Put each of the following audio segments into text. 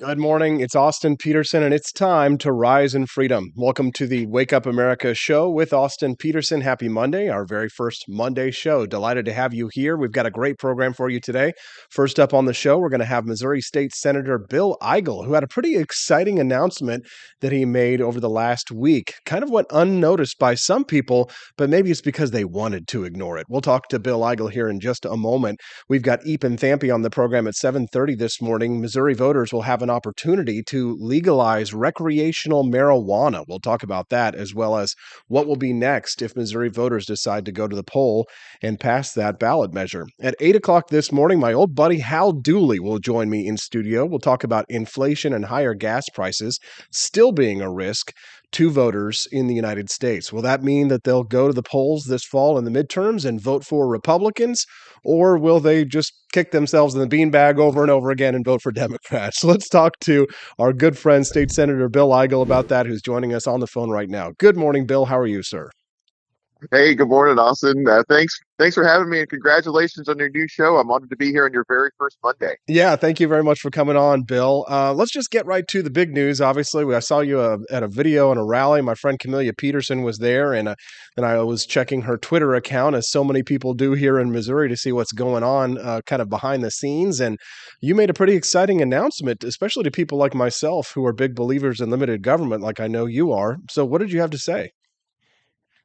Good morning. It's Austin Peterson, and it's time to rise in freedom. Welcome to the Wake Up America show with Austin Peterson. Happy Monday, our very first Monday show. Delighted to have you here. We've got a great program for you today. First up on the show, we're going to have Missouri State Senator Bill Eigel, who had a pretty exciting announcement that he made over the last week. Kind of went unnoticed by some people, but maybe it's because they wanted to ignore it. We'll talk to Bill Eigel here in just a moment. We've got Ethan Thampy on the program at 7:30 this morning. Missouri voters will have an opportunity to legalize recreational marijuana. We'll talk about that, as well as what will be next if Missouri voters decide to go to the poll and pass that ballot measure. At 8 o'clock this morning, my old buddy Hal Dooley will join me in studio. We'll talk about inflation and higher gas prices still being a risk to voters in the United States. Will that mean that they'll go to the polls this fall in the midterms and vote for Republicans? Or will they just kick themselves in the beanbag over and over again and vote for Democrats? So let's talk to our good friend, State Senator Bill Eigel, about that, who's joining us on the phone right now. Good morning, Bill. How are you, sir? Hey, good morning, Austin. Thanks for having me, and congratulations on your new show. I'm honored to be here on your very first Monday. Yeah, thank you very much for coming on, Bill. Let's just get right to the big news. Obviously, I saw you at a video and a rally. My friend Camelia Peterson was there, and I was checking her Twitter account, as so many people do here in Missouri, to see what's going on, kind of behind the scenes. And you made a pretty exciting announcement, especially to people like myself who are big believers in limited government, like I know you are. So, what did you have to say?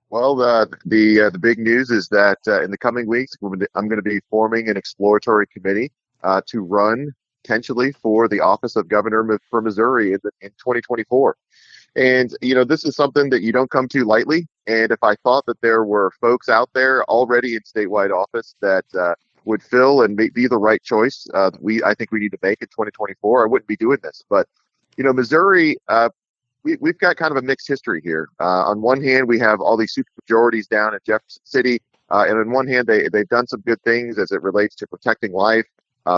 Well, the big news is that in the coming weeks, I'm going to be forming an exploratory committee to run potentially for the office of governor for Missouri in 2024. And this is something that you don't come to lightly. And if I thought that there were folks out there already in statewide office that would fill and be the right choice, I think we need to make in 2024. I wouldn't be doing this. But Missouri. We've got kind of a mixed history here. On one hand, we have all these super majorities down in Jefferson City, and on one hand, they've done some good things as it relates to protecting life,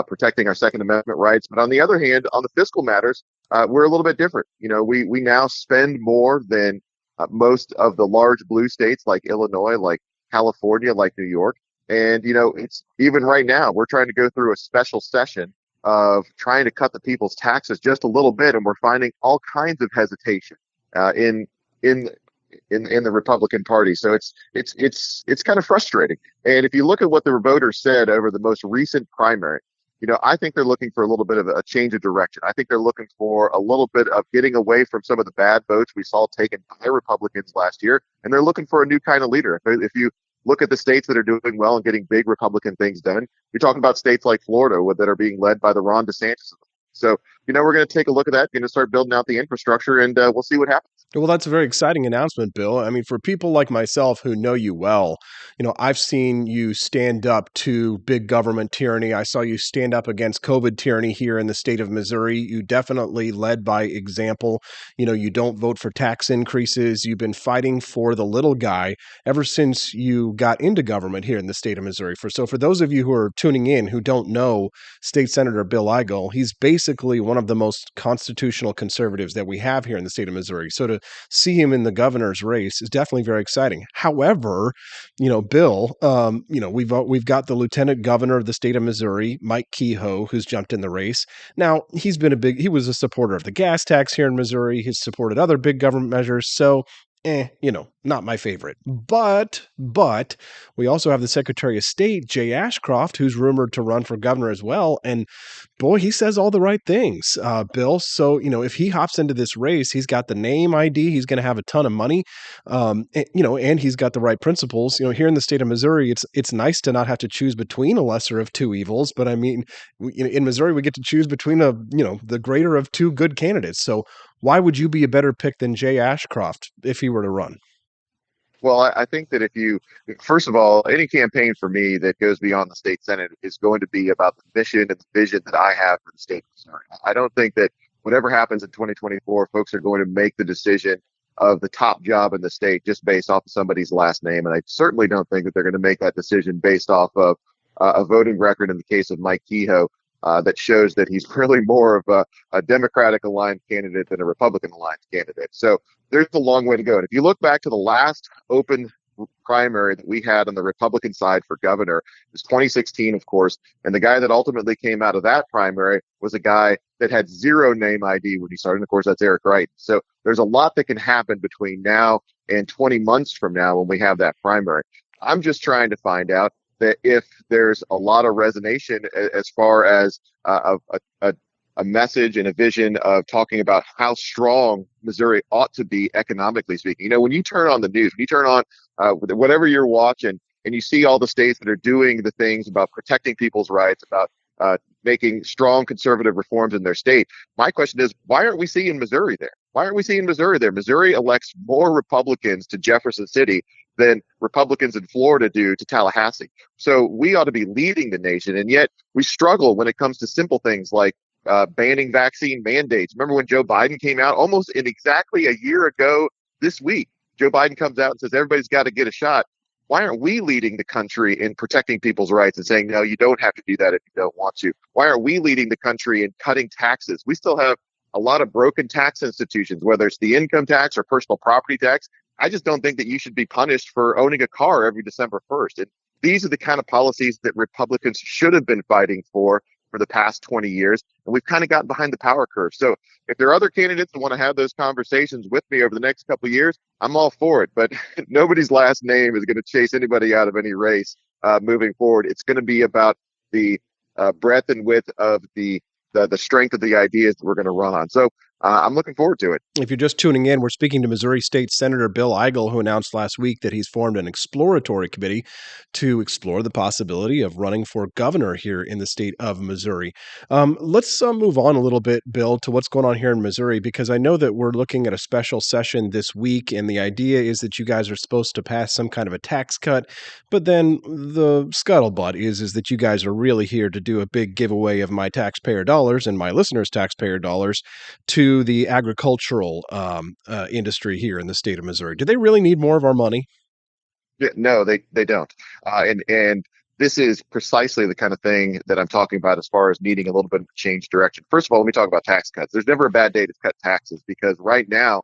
protecting our Second Amendment rights. But on the other hand, on the fiscal matters, we're a little bit different. We now spend more than most of the large blue states like Illinois, like California, like New York. And it's even right now we're trying to go through a special session of trying to cut the people's taxes just a little bit, and we're finding all kinds of hesitation in in in the Republican Party. So it's kind of frustrating. And if you look at what the voters said over the most recent primary, I think they're looking for a little bit of a change of direction. I think they're looking for a little bit of getting away from some of the bad votes we saw taken by Republicans last year, and they're looking for a new kind of leader. If you look at the states that are doing well and getting big Republican things done, you're talking about states like Florida that are being led by the Ron DeSantis. So, we're going to take a look at that, going to start building out the infrastructure, and we'll see what happens. Well, that's a very exciting announcement, Bill. I mean, for people like myself who know you well, I've seen you stand up to big government tyranny. I saw you stand up against COVID tyranny here in the state of Missouri. You definitely led by example. You don't vote for tax increases. You've been fighting for the little guy ever since you got into government here in the state of Missouri. For those of you who are tuning in who don't know State Senator Bill Eigel, he's basically one of the most constitutional conservatives that we have here in the state of Missouri. So to see him in the governor's race is definitely very exciting. However, Bill, we've got the lieutenant governor of the state of Missouri, Mike Kehoe, who's jumped in the race. Now, he was a supporter of the gas tax here in Missouri. He's supported other big government measures. So not my favorite. But we also have the Secretary of State, Jay Ashcroft, who's rumored to run for governor as well. And boy, he says all the right things, Bill. So, if he hops into this race, he's got the name ID, he's going to have a ton of money, and he's got the right principles. Here in the state of Missouri, it's nice to not have to choose between a lesser of two evils. But I mean, in Missouri, we get to choose between the greater of two good candidates. So why would you be a better pick than Jay Ashcroft if he were to run? Well, I think that first of all, any campaign for me that goes beyond the state senate is going to be about the mission and the vision that I have for the state of Missouri. I don't think that whatever happens in 2024, folks are going to make the decision of the top job in the state just based off of somebody's last name. And I certainly don't think that they're going to make that decision based off of a voting record in the case of Mike Kehoe. That shows that he's really more of a Democratic aligned candidate than a Republican aligned candidate. So there's a long way to go. And if you look back to the last open primary that we had on the Republican side for governor. It was 2016, of course, and the guy that ultimately came out of that primary was a guy that had zero name ID when he started. And of course, that's Eric Wright. So there's a lot that can happen between now and 20 months from now when we have that primary. I'm just trying to find out that if there's a lot of resonance as far as a message and a vision of talking about how strong Missouri ought to be economically speaking. You know, when you turn on the news, when you turn on whatever you're watching, and you see all the states that are doing the things about protecting people's rights, about making strong conservative reforms in their state. My question is, why aren't we seeing Missouri there? Why aren't we seeing Missouri there? Missouri elects more Republicans to Jefferson City than Republicans in Florida do to Tallahassee. So we ought to be leading the nation, and yet we struggle when it comes to simple things like banning vaccine mandates. Remember when Joe Biden came out almost in exactly a year ago this week? Joe Biden comes out and says everybody's got to get a shot. Why aren't we leading the country in protecting people's rights and saying, no, you don't have to do that if you don't want to? Why aren't we leading the country in cutting taxes? We still have a lot of broken tax institutions, whether it's the income tax or personal property tax. I just don't think that you should be punished for owning a car every December 1st. And these are the kind of policies that Republicans should have been fighting for the past 20 years. And we've kind of gotten behind the power curve. So if there are other candidates that want to have those conversations with me over the next couple of years, I'm all for it. But nobody's last name is going to chase anybody out of any race moving forward. It's going to be about the breadth and width of the strength of the ideas that we're going to run on. So I'm looking forward to it. If you're just tuning in, we're speaking to Missouri State Senator Bill Eigel, who announced last week that he's formed an exploratory committee to explore the possibility of running for governor here in the state of Missouri. Let's move on a little bit, Bill, to what's going on here in Missouri, because I know that we're looking at a special session this week, and the idea is that you guys are supposed to pass some kind of a tax cut, but then the scuttlebutt is that you guys are really here to do a big giveaway of my taxpayer dollars and my listeners' taxpayer dollars to the agricultural industry here in the state of Missouri. Do they really need more of our money? Yeah, no, they don't. And this is precisely the kind of thing that I'm talking about as far as needing a little bit of a change direction. First of all, let me talk about tax cuts. There's never a bad day to cut taxes because right now,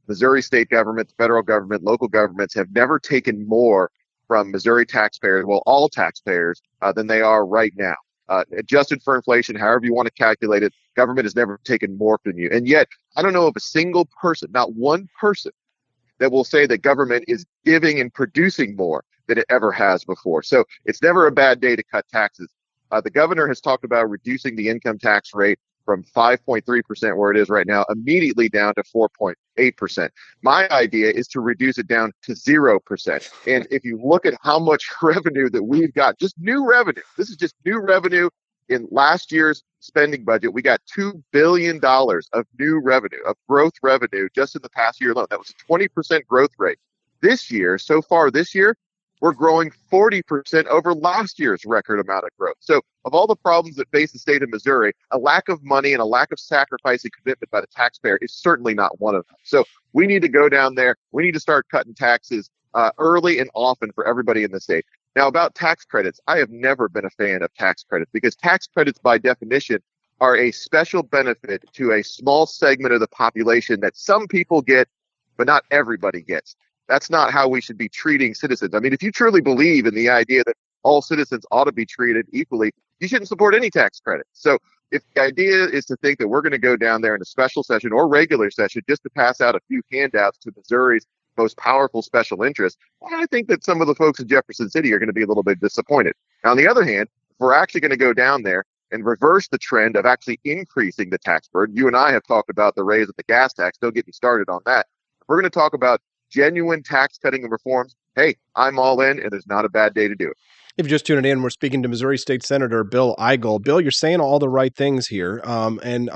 Missouri state government, the federal government, local governments have never taken more from Missouri taxpayers, well, all taxpayers, than they are right now. Adjusted for inflation, however you want to calculate it, government has never taken more from you. And yet, I don't know of a single person, not one person, that will say that government is giving and producing more than it ever has before. So it's never a bad day to cut taxes. The governor has talked about reducing the income tax rate from 5.3%, where it is right now, immediately down to 4.8%. My idea is to reduce it down to 0%. And if you look at how much revenue that we've got, just new revenue, this is just new revenue in last year's spending budget, we got $2 billion of new revenue, of growth revenue just in the past year alone. That was a 20% growth rate. This year, so far this year, we're growing 40% over last year's record amount of growth. So of all the problems that face the state of Missouri, a lack of money and a lack of sacrifice and commitment by the taxpayer is certainly not one of them. So we need to go down there. We need to start cutting taxes early and often for everybody in the state. Now, about tax credits, I have never been a fan of tax credits because tax credits, by definition, are a special benefit to a small segment of the population that some people get, but not everybody gets. That's not how we should be treating citizens. I mean, if you truly believe in the idea that all citizens ought to be treated equally, you shouldn't support any tax credit. So if the idea is to think that we're going to go down there in a special session or regular session just to pass out a few handouts to Missouri's most powerful special interest, I think that some of the folks in Jefferson City are going to be a little bit disappointed. Now, on the other hand, if we're actually going to go down there and reverse the trend of actually increasing the tax burden, you and I have talked about the raise of the gas tax. Don't get me started on that. If we're going to talk about genuine tax cutting and reforms, hey, I'm all in, and there's not a bad day to do it. If you're just tuning in, we're speaking to Missouri State Senator Bill Eigel. Bill, you're saying all the right things here, and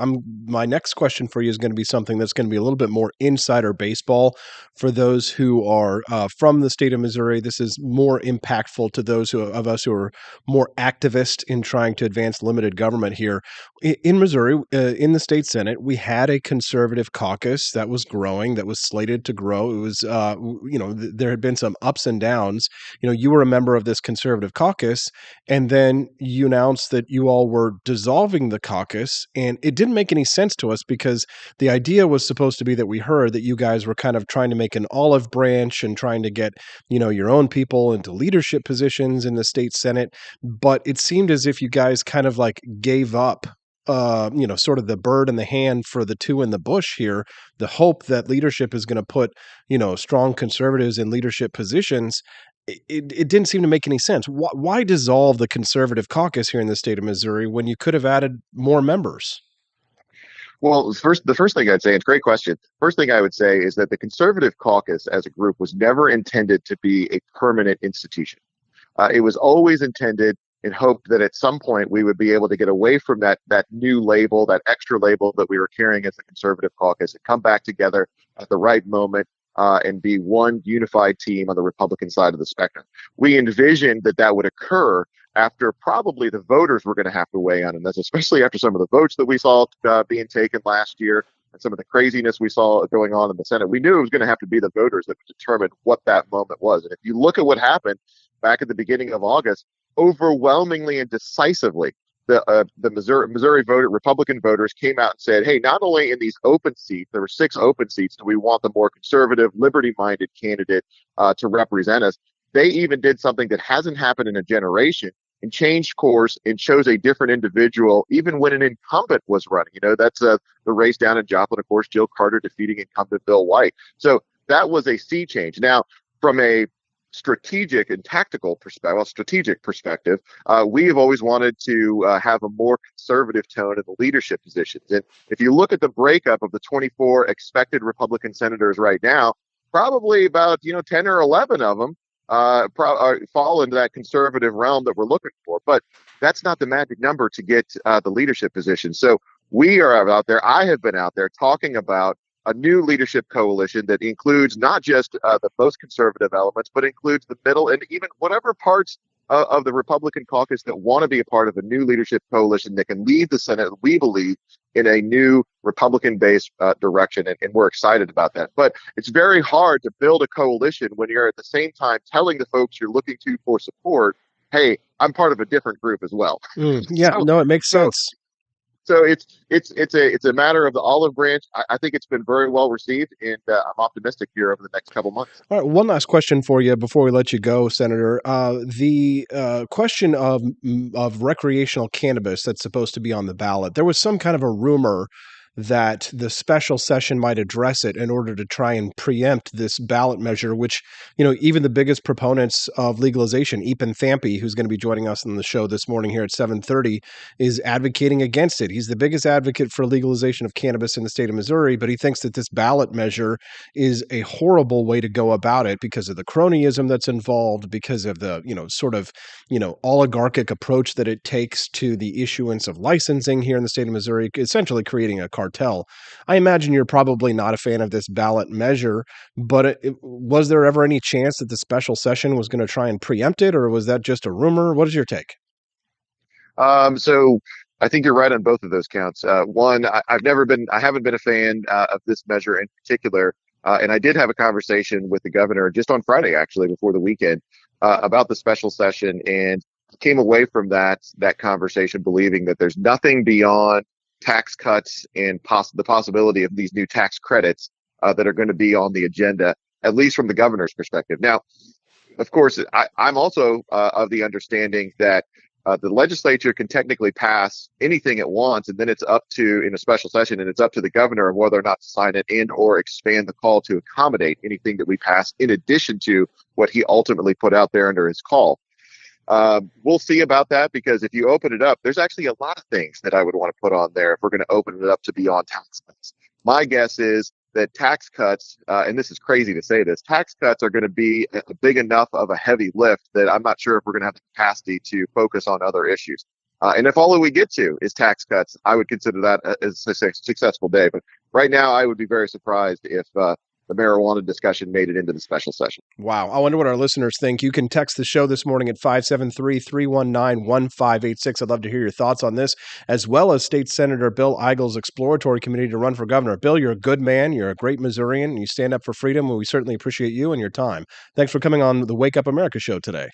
my next question for you is going to be something that's going to be a little bit more insider baseball for those who are from the state of Missouri. This is more impactful to those of us who are more activist in trying to advance limited government here. In Missouri, in the state Senate, we had a conservative caucus that was growing, that was slated to grow. It was, there had been some ups and downs. You were a member of this conservative Conservative caucus, and then you announced that you all were dissolving the caucus, and it didn't make any sense to us because the idea was supposed to be that we heard that you guys were kind of trying to make an olive branch and trying to get, your own people into leadership positions in the state Senate, but it seemed as if you guys kind of like gave up sort of the bird in the hand for the two in the bush here, the hope that leadership is going to put, strong conservatives in leadership positions. It didn't seem to make any sense. Why dissolve the conservative caucus here in the state of Missouri when you could have added more members? Well, the first thing I'd say, it's a great question. First thing I would say is that the Conservative Caucus as a group was never intended to be a permanent institution. It was always intended in hope that at some point we would be able to get away from that new label, that extra label that we were carrying as the Conservative Caucus, and come back together at the right moment and be one unified team on the Republican side of the spectrum. We envisioned that that would occur after probably the voters were going to have to weigh on, and that's especially after some of the votes that we saw being taken last year and some of the craziness we saw going on in the Senate. We knew it was going to have to be the voters that would determine what that moment was. And if you look at what happened back at the beginning of August, overwhelmingly and decisively, the Missouri voter Republican voters came out and said, "Hey, not only in these open seats, there were 6 open seats, do we want the more conservative, liberty-minded candidate to represent us?" They even did something that hasn't happened in a generation and changed course and chose a different individual, even when an incumbent was running. That's the race down in Joplin, of course, Jill Carter defeating incumbent Bill White. So that was a sea change. Now, from a strategic and tactical perspective, strategic perspective, we have always wanted to have a more conservative tone in the leadership positions. And if you look at the breakup of the 24 expected Republican senators right now, probably about 10 or 11 of them fall into that conservative realm that we're looking for. But that's not the magic number to get the leadership position. So we are out there. I have been out there talking about a new leadership coalition that includes not just the most conservative elements, but includes the middle and even whatever parts of the Republican caucus that want to be a part of a new leadership coalition that can lead the Senate, we believe, in a new Republican-based direction. And we're excited about that. But it's very hard to build a coalition when you're at the same time telling the folks you're looking to for support, "Hey, I'm part of a different group as well." Yeah, so, no, it makes so sense. so it's a matter of the olive branch. I think it's been very well received, and I'm optimistic here over the next couple months. All right, one last question for you before we let you go, Senator. The question of recreational cannabis that's supposed to be on the ballot. There was some kind of a rumor that the special session might address it in order to try and preempt this ballot measure, which, even the biggest proponents of legalization, Ethan Thampy, who's going to be joining us on the show this morning here at 7:30, is advocating against it. He's the biggest advocate for legalization of cannabis in the state of Missouri, but he thinks that this ballot measure is a horrible way to go about it because of the cronyism that's involved, because of the, sort of, oligarchic approach that it takes to the issuance of licensing here in the state of Missouri, essentially creating a cartel. I imagine you're probably not a fan of this ballot measure, but was there ever any chance that the special session was going to try and preempt it, or was that just a rumor? What is your take? So I think you're right on both of those counts. One, I haven't been a fan of this measure in particular. And I did have a conversation with the governor just on Friday, actually, before the weekend, about the special session, and came away from that conversation believing that there's nothing beyond tax cuts and the possibility of these new tax credits that are going to be on the agenda, at least from the governor's perspective. Now, of course, I'm also of the understanding that the legislature can technically pass anything it wants, and then it's up to, in a special session, and it's up to the governor of whether or not to sign it and or expand the call to accommodate anything that we pass in addition to what he ultimately put out there under his call. We'll see about that, because if you open it up, there's actually a lot of things that I would want to put on there if we're going to open it up to beyond tax cuts. My guess is that tax cuts, and this is crazy to say this, tax cuts are going to be a big enough of a heavy lift that I'm not sure if we're going to have the capacity to focus on other issues. And if all we get to is tax cuts, I would consider that as a successful day. But right now, I would be very surprised if the marijuana discussion made it into the special session. Wow. I wonder what our listeners think. You can text the show this morning at 573-319-1586. I'd love to hear your thoughts on this, as well as State Senator Bill Eigel's exploratory committee to run for governor. Bill, you're a good man. You're a great Missourian, and you stand up for freedom, and we certainly appreciate you and your time. Thanks for coming on the Wake Up America show today.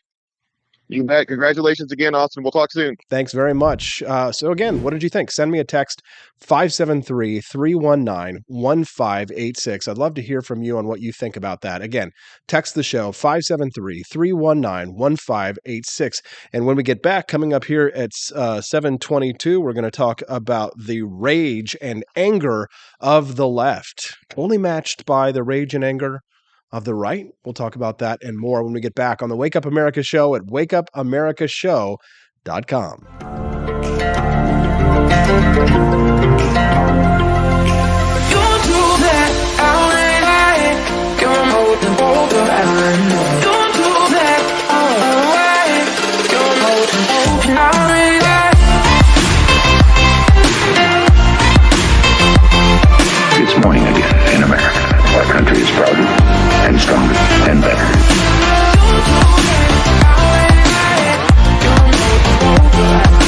You bet. Congratulations again, Austin. We'll talk soon. Thanks very much. So again, what did you think? Send me a text, 573-319-1586. I'd love to hear from you on what you think about that. Again, text the show, 573-319-1586. And when we get back, coming up here at 7:22, we're going to talk about the rage and anger of the left, only matched by the rage and anger of the right. We'll talk about that and more when we get back on the Wake Up America Show at wakeupAmericaShow.com. It's morning again in America. Our country is prouder and stronger and better.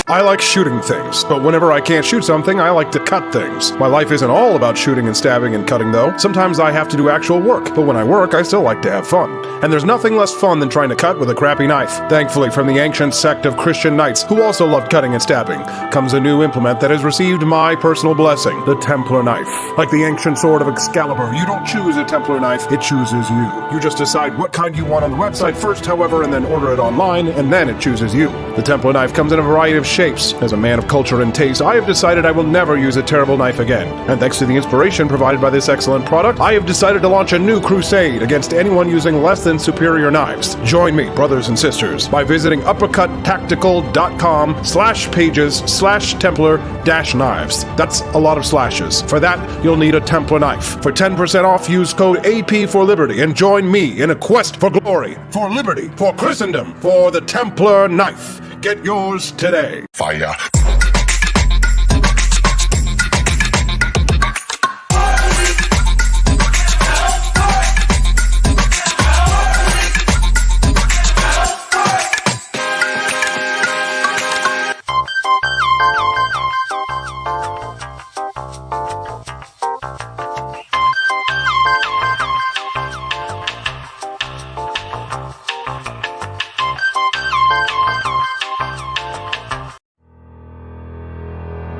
I like shooting things, but whenever I can't shoot something, I like to cut things. My life isn't all about shooting and stabbing and cutting, though. Sometimes I have to do actual work, but when I work, I still like to have fun. And there's nothing less fun than trying to cut with a crappy knife. Thankfully, from the ancient sect of Christian knights, who also loved cutting and stabbing, comes a new implement that has received my personal blessing, the Templar knife. Like the ancient sword of Excalibur, you don't choose a Templar knife, it chooses you. You just decide what kind you want on the website first, however, and then order it online, and then it chooses you. The Templar knife comes in a variety of shapes. As a man of culture and taste, I have decided I will never use a terrible knife again. And thanks to the inspiration provided by this excellent product, I have decided to launch a new crusade against anyone using less than superior knives. Join me, brothers and sisters, by visiting uppercuttactical.com/pages/Templar-knives. That's a lot of slashes. For that, you'll need a Templar knife. For 10% off, use code AP for Liberty and join me in a quest for glory, for liberty, for Christendom, for the Templar knife. Get yours today. Fire.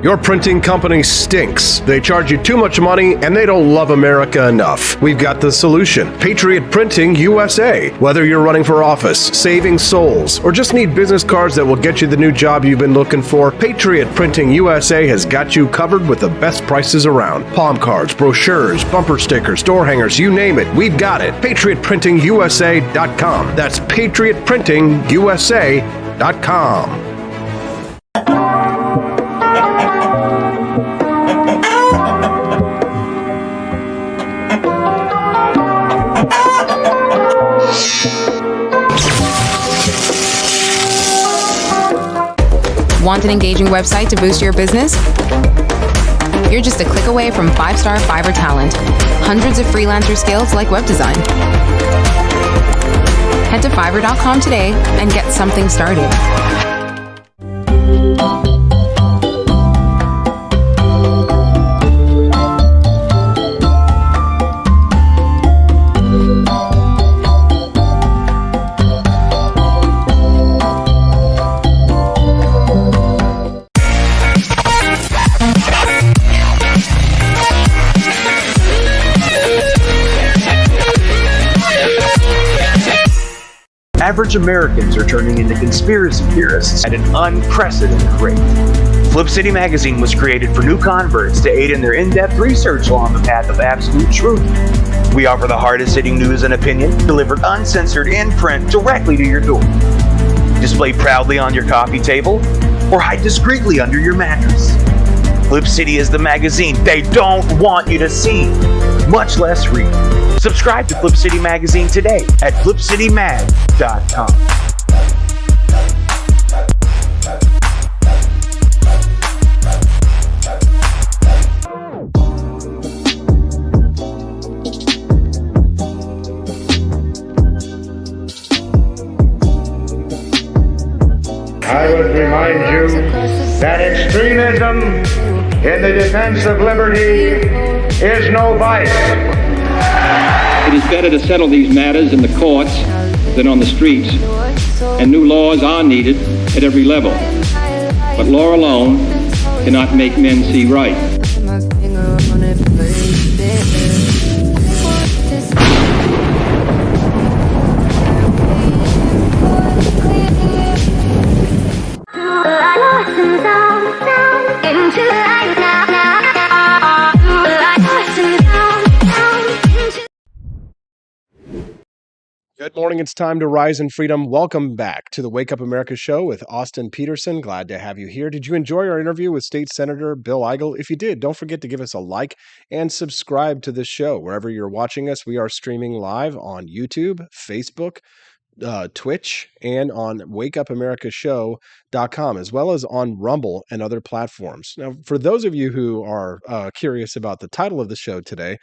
Your printing company stinks. They charge you too much money and they don't love America enough. We've got the solution. Patriot Printing USA. Whether you're running for office, saving souls, or just need business cards that will get you the new job you've been looking for, Patriot Printing USA has got you covered with the best prices around. Palm cards, brochures, bumper stickers, door hangers, you name it, we've got it. PatriotPrintingUSA.com. That's PatriotPrintingUSA.com. Want an engaging website to boost your business? You're just a click away from 5-star Fiverr talent. Hundreds of freelancer skills like web design. Head to Fiverr.com today and get something started. Average Americans are turning into conspiracy theorists at an unprecedented rate. Flip City Magazine was created for new converts to aid in their in-depth research along the path of absolute truth. We offer the hardest-hitting news and opinion delivered uncensored in print directly to your door. Display proudly on your coffee table or hide discreetly under your mattress. Flip City is the magazine they don't want you to see, much less read. Subscribe to Flip City Magazine today at flipcitymag.com. I would remind you that extremism in the defense of liberty is no vice. It is better to settle these matters in the courts than on the streets. and new laws are needed at every level. But law alone cannot make men see right. Good morning. It's time to rise in freedom. Welcome back to the Wake Up America show with Austin Peterson. Glad to have you here. Did you enjoy our interview with State Senator Bill Eigel? If you did, don't forget to give us a like and subscribe to this show. Wherever you're watching us, we are streaming live on YouTube, Facebook, Twitch, and on wakeupamericashow.com, as well as on Rumble and other platforms. Now, for those of you who are curious about the title of the show today,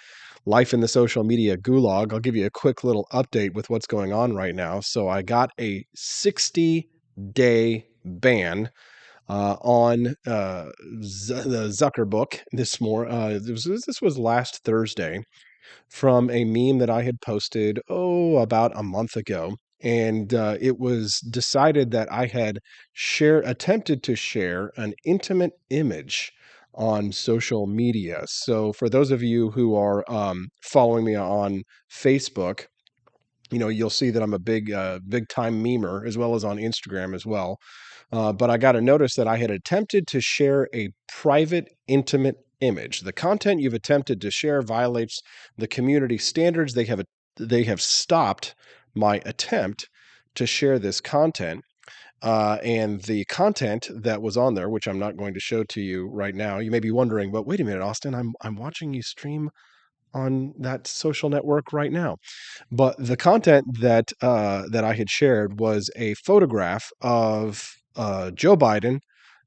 Life in the Social Media Gulag, I'll give you a quick little update with what's going on right now. So I got a 60-day ban on the Zuckerbook this was last Thursday from a meme that I had posted, about a month ago. And it was decided that I had attempted to share an intimate image on social media. So for those of you who are following me on Facebook, you'll see that I'm a big time memer, as well as on Instagram as well. But I got a notice that I had attempted to share a private, intimate image. The content you've attempted to share violates the community standards. They have stopped my attempt to share this content. And the content that was on there, which I'm not going to show to you right now, you may be wondering, but wait a minute, Austin, I'm watching you stream on that social network right now. But the content that I had shared was a photograph of Joe Biden,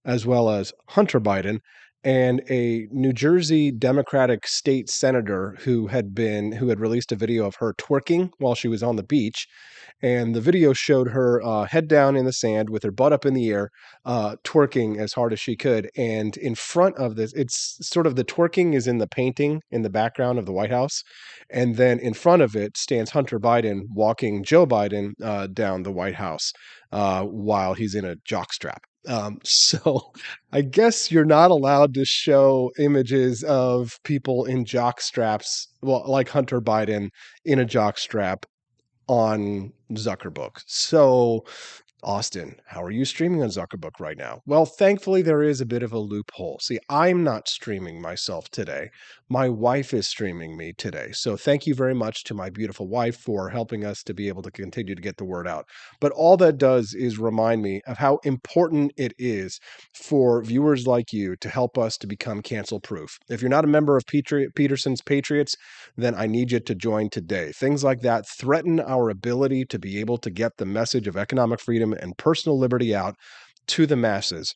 as well as Hunter Biden, and a New Jersey Democratic state senator who had released a video of her twerking while she was on the beach. And the video showed her head down in the sand with her butt up in the air, twerking as hard as she could. And in front of this, it's sort of the twerking is in the painting in the background of the White House. And then in front of it stands Hunter Biden walking Joe Biden down the White House while he's in a jockstrap. So I guess you're not allowed to show images of people in jockstraps, well, like Hunter Biden in a jockstrap on Zuckerbook. So, Austin, how are you streaming on Zuckerbook right now? Well, thankfully, there is a bit of a loophole. See, I'm not streaming myself today. My wife is streaming me today. So thank you very much to my beautiful wife for helping us to be able to continue to get the word out. But all that does is remind me of how important it is for viewers like you to help us to become cancel proof. If you're not a member of Peterson's Patriots, then I need you to join today. Things like that threaten our ability to be able to get the message of economic freedom and personal liberty out to the masses.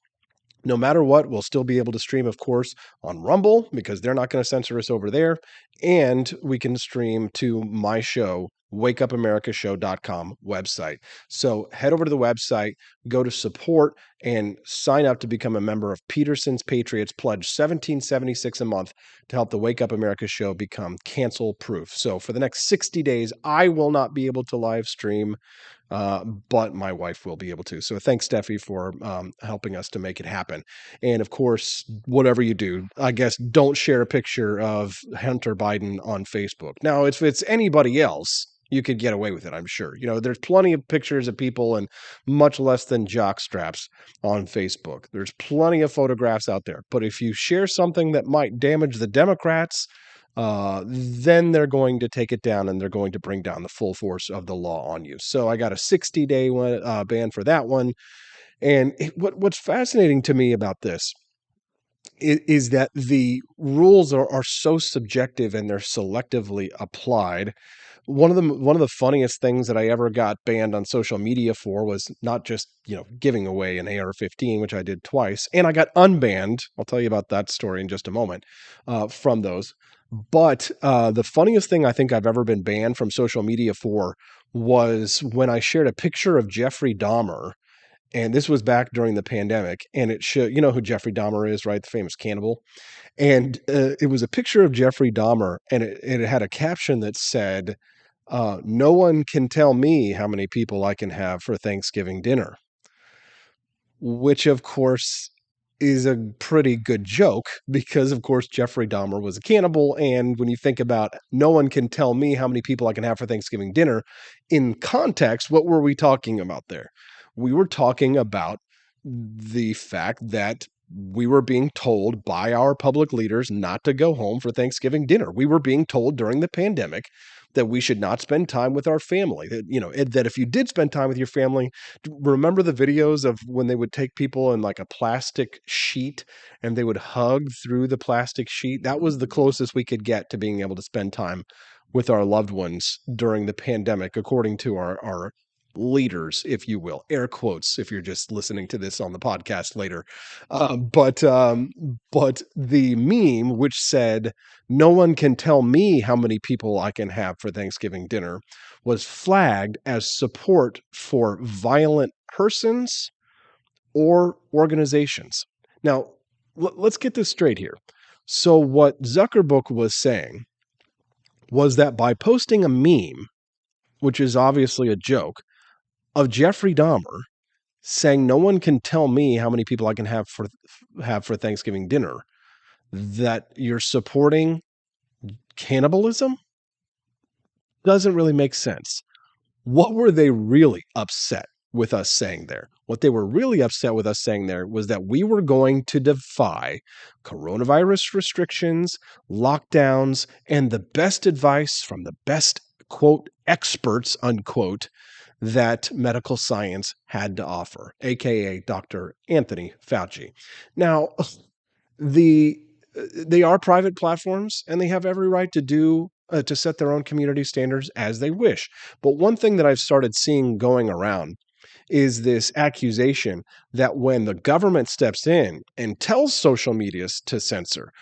No matter what, we'll still be able to stream, of course, on Rumble because they're not going to censor us over there. And we can stream to my show, wakeupamericashow.com website. So head over to the website, go to support, and sign up to become a member of Peterson's Patriots. Pledge $17.76 a month to help the Wake Up America show become cancel proof. So for the next 60 days, I will not be able to live stream, but my wife will be able to. So thanks, Steffi, for helping us to make it happen. And of course, whatever you do, I guess don't share a picture of Hunter Biden on Facebook. Now, if it's anybody else, you could get away with it, I'm sure. There's plenty of pictures of people in much less than jock straps on Facebook. There's plenty of photographs out there. But if you share something that might damage the Democrats, then they're going to take it down and they're going to bring down the full force of the law on you. So I got a 60-day ban for that one. And what's fascinating to me about this is that the rules are so subjective and they're selectively applied. One of the funniest things that I ever got banned on social media for was not just, giving away an AR-15, which I did twice, and I got unbanned. I'll tell you about that story in just a moment, from those. But the funniest thing I think I've ever been banned from social media for was when I shared a picture of Jeffrey Dahmer. And this was back during the pandemic, and it showed, who Jeffrey Dahmer is, right? The famous cannibal. And it was a picture of Jeffrey Dahmer, and it had a caption that said, No one can tell me how many people I can have for Thanksgiving dinner, which of course is a pretty good joke because of course Jeffrey Dahmer was a cannibal. And when you think about no one can tell me how many people I can have for Thanksgiving dinner, in context, what were we talking about there? We were talking about the fact that we were being told by our public leaders not to go home for Thanksgiving dinner. We were being told during the pandemic that we should not spend time with our family. That if you did spend time with your family, remember the videos of when they would take people in like a plastic sheet and they would hug through the plastic sheet? That was the closest we could get to being able to spend time with our loved ones during the pandemic, according to our leaders, if you will, air quotes, if you're just listening to this on the podcast later. But the meme, which said, no one can tell me how many people I can have for Thanksgiving dinner, was flagged as support for violent persons or organizations. Now, let's get this straight here. So what Zuckerberg was saying was that by posting a meme, which is obviously a joke, of Jeffrey Dahmer saying no one can tell me how many people I can have for Thanksgiving dinner, that you're supporting cannibalism, doesn't really make sense. What were they really upset with us saying there? What they were really upset with us saying there was that we were going to defy coronavirus restrictions, lockdowns, and the best advice from the best, quote, experts, unquote, that medical science had to offer, aka Dr. Anthony Fauci. Now, they are private platforms and they have every right to set their own community standards as they wish. But one thing that I've started seeing going around is this accusation that when the government steps in and tells social media to censor,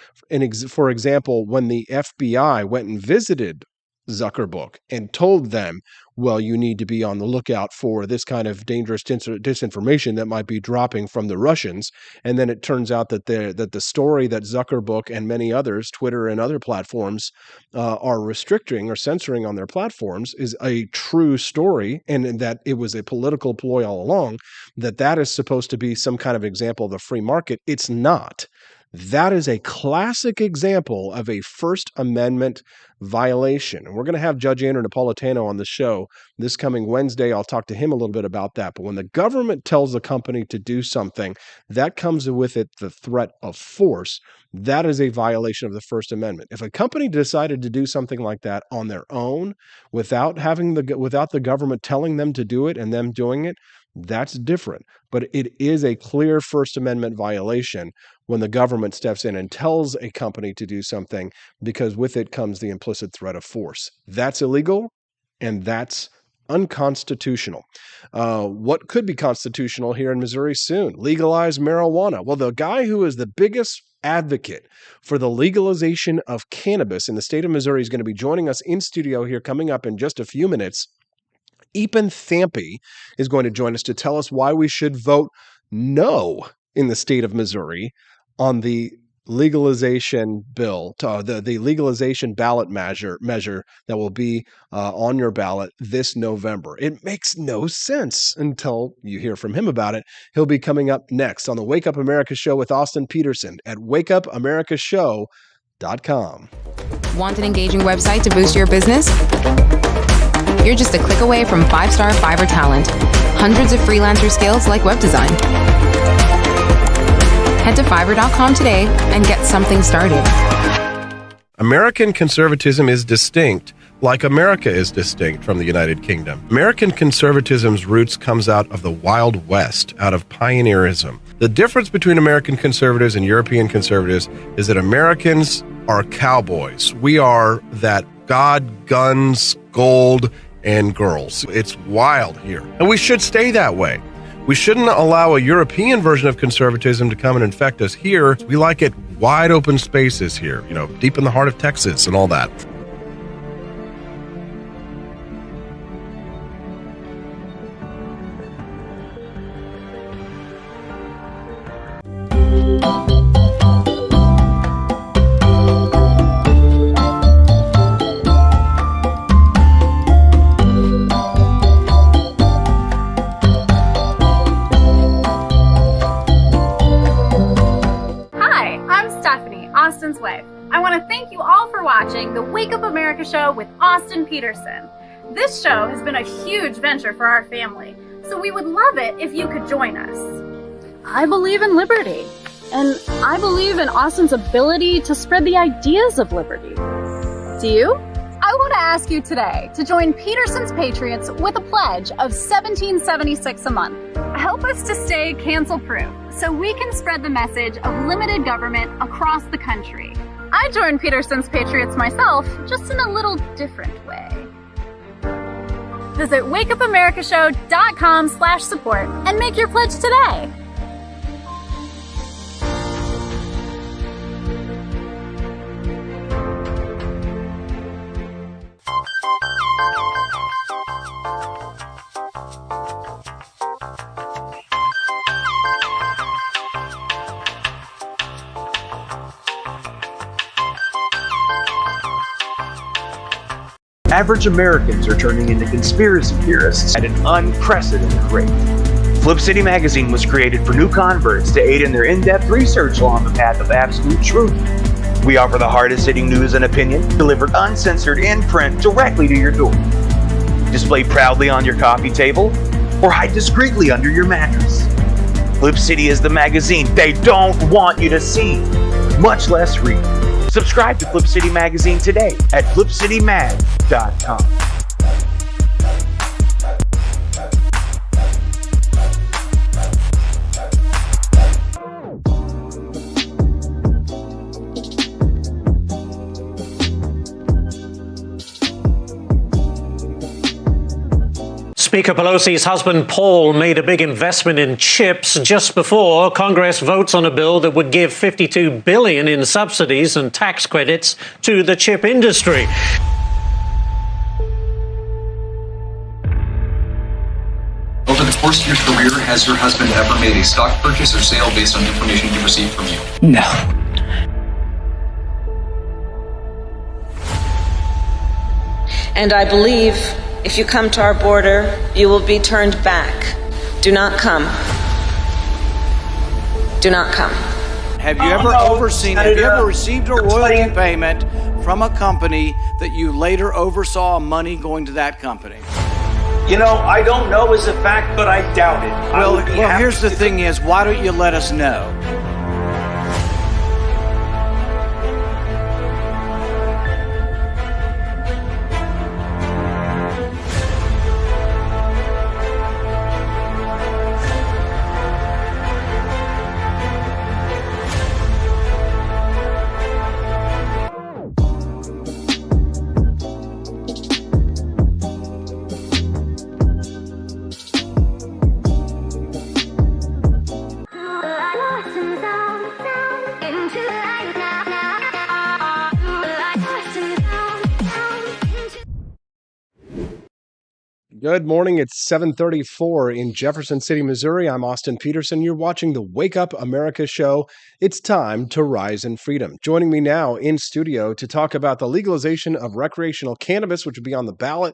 for example, when the FBI went and visited Zuckerberg and told them, well, you need to be on the lookout for this kind of dangerous disinformation that might be dropping from the Russians. And then it turns out that the story that Zuckerberg and many others, Twitter and other platforms, are restricting or censoring on their platforms is a true story, and that it was a political ploy all along, that is supposed to be some kind of example of the free market. It's not. That is a classic example of a First Amendment violation. And we're going to have Judge Andrew Napolitano on the show this coming Wednesday. I'll talk to him a little bit about that. But when the government tells a company to do something, that comes with it the threat of force. That is a violation of the First Amendment. If a company decided to do something like that on their own, without the government telling them to do it and them doing it, that's different. But it is a clear First Amendment violation when the government steps in and tells a company to do something, because with it comes the implicit threat of force. That's illegal, and that's unconstitutional. What could be constitutional here in Missouri soon? Legalize marijuana. Well, the guy who is the biggest advocate for the legalization of cannabis in the state of Missouri is going to be joining us in studio here coming up in just a few minutes. Ethan Thampey is going to join us to tell us why we should vote no in the state of Missouri on the legalization bill, the legalization ballot measure that will be on your ballot this November. It makes no sense until you hear from him about it. He'll be coming up next on the Wake Up America Show with Austin Peterson at wakeupamericashow.com. Want an engaging website to boost your business? You're just a click away from 5-star Fiverr talent. Hundreds of freelancer skills like web design. Head to Fiverr.com today and get something started. American conservatism is distinct, like America is distinct from the United Kingdom. American conservatism's roots comes out of the Wild West, out of pioneerism. The difference between American conservatives and European conservatives is that Americans are cowboys. We are that God, guns, gold, and girls. It's wild here. And we should stay that way. We shouldn't allow a European version of conservatism to come and infect us here. We like it wide open spaces here, deep in the heart of Texas and all that. want to thank you all for watching the Wake Up America show with Austin Peterson. This show has been a huge venture for our family, so we would love it if you could join us. I believe in liberty, and I believe in Austin's ability to spread the ideas of liberty. Do you? I want to ask you today to join Peterson's Patriots with a pledge of $17.76 a month. Help us to stay cancel-proof so we can spread the message of limited government across the country. I joined Peterson's Patriots myself, just in a little different way. Visit wakeupamericashow.com/support and make your pledge today. Average Americans are turning into conspiracy theorists at an unprecedented rate. Flip City Magazine was created for new converts to aid in their in-depth research along the path of absolute truth. We offer the hardest-hitting news and opinion delivered uncensored in print directly to your door. Display proudly on your coffee table or hide discreetly under your mattress. Flip City is the magazine they don't want you to see, much less read. Subscribe to Flip City Magazine today at flipcitymag.com. Speaker Pelosi's husband Paul made a big investment in chips just before Congress votes on a bill that would give $52 billion in subsidies and tax credits to the chip industry. Over the course of your career, has your husband ever made a stock purchase or sale based on information he received from you? No. And I believe if you come to our border, you will be turned back. Do not come. Do not come. Have you ever have you ever received a royalty payment from a company that you later oversaw money going to that company? You know, I don't know as a fact, but I doubt it. Well, here's the thing is, why don't you let us know? Good morning. It's 7:34 in Jefferson City, Missouri. I'm Austin Peterson. You're watching the Wake Up America show. It's time to rise in freedom. Joining me now in studio to talk about the legalization of recreational cannabis, which will be on the ballot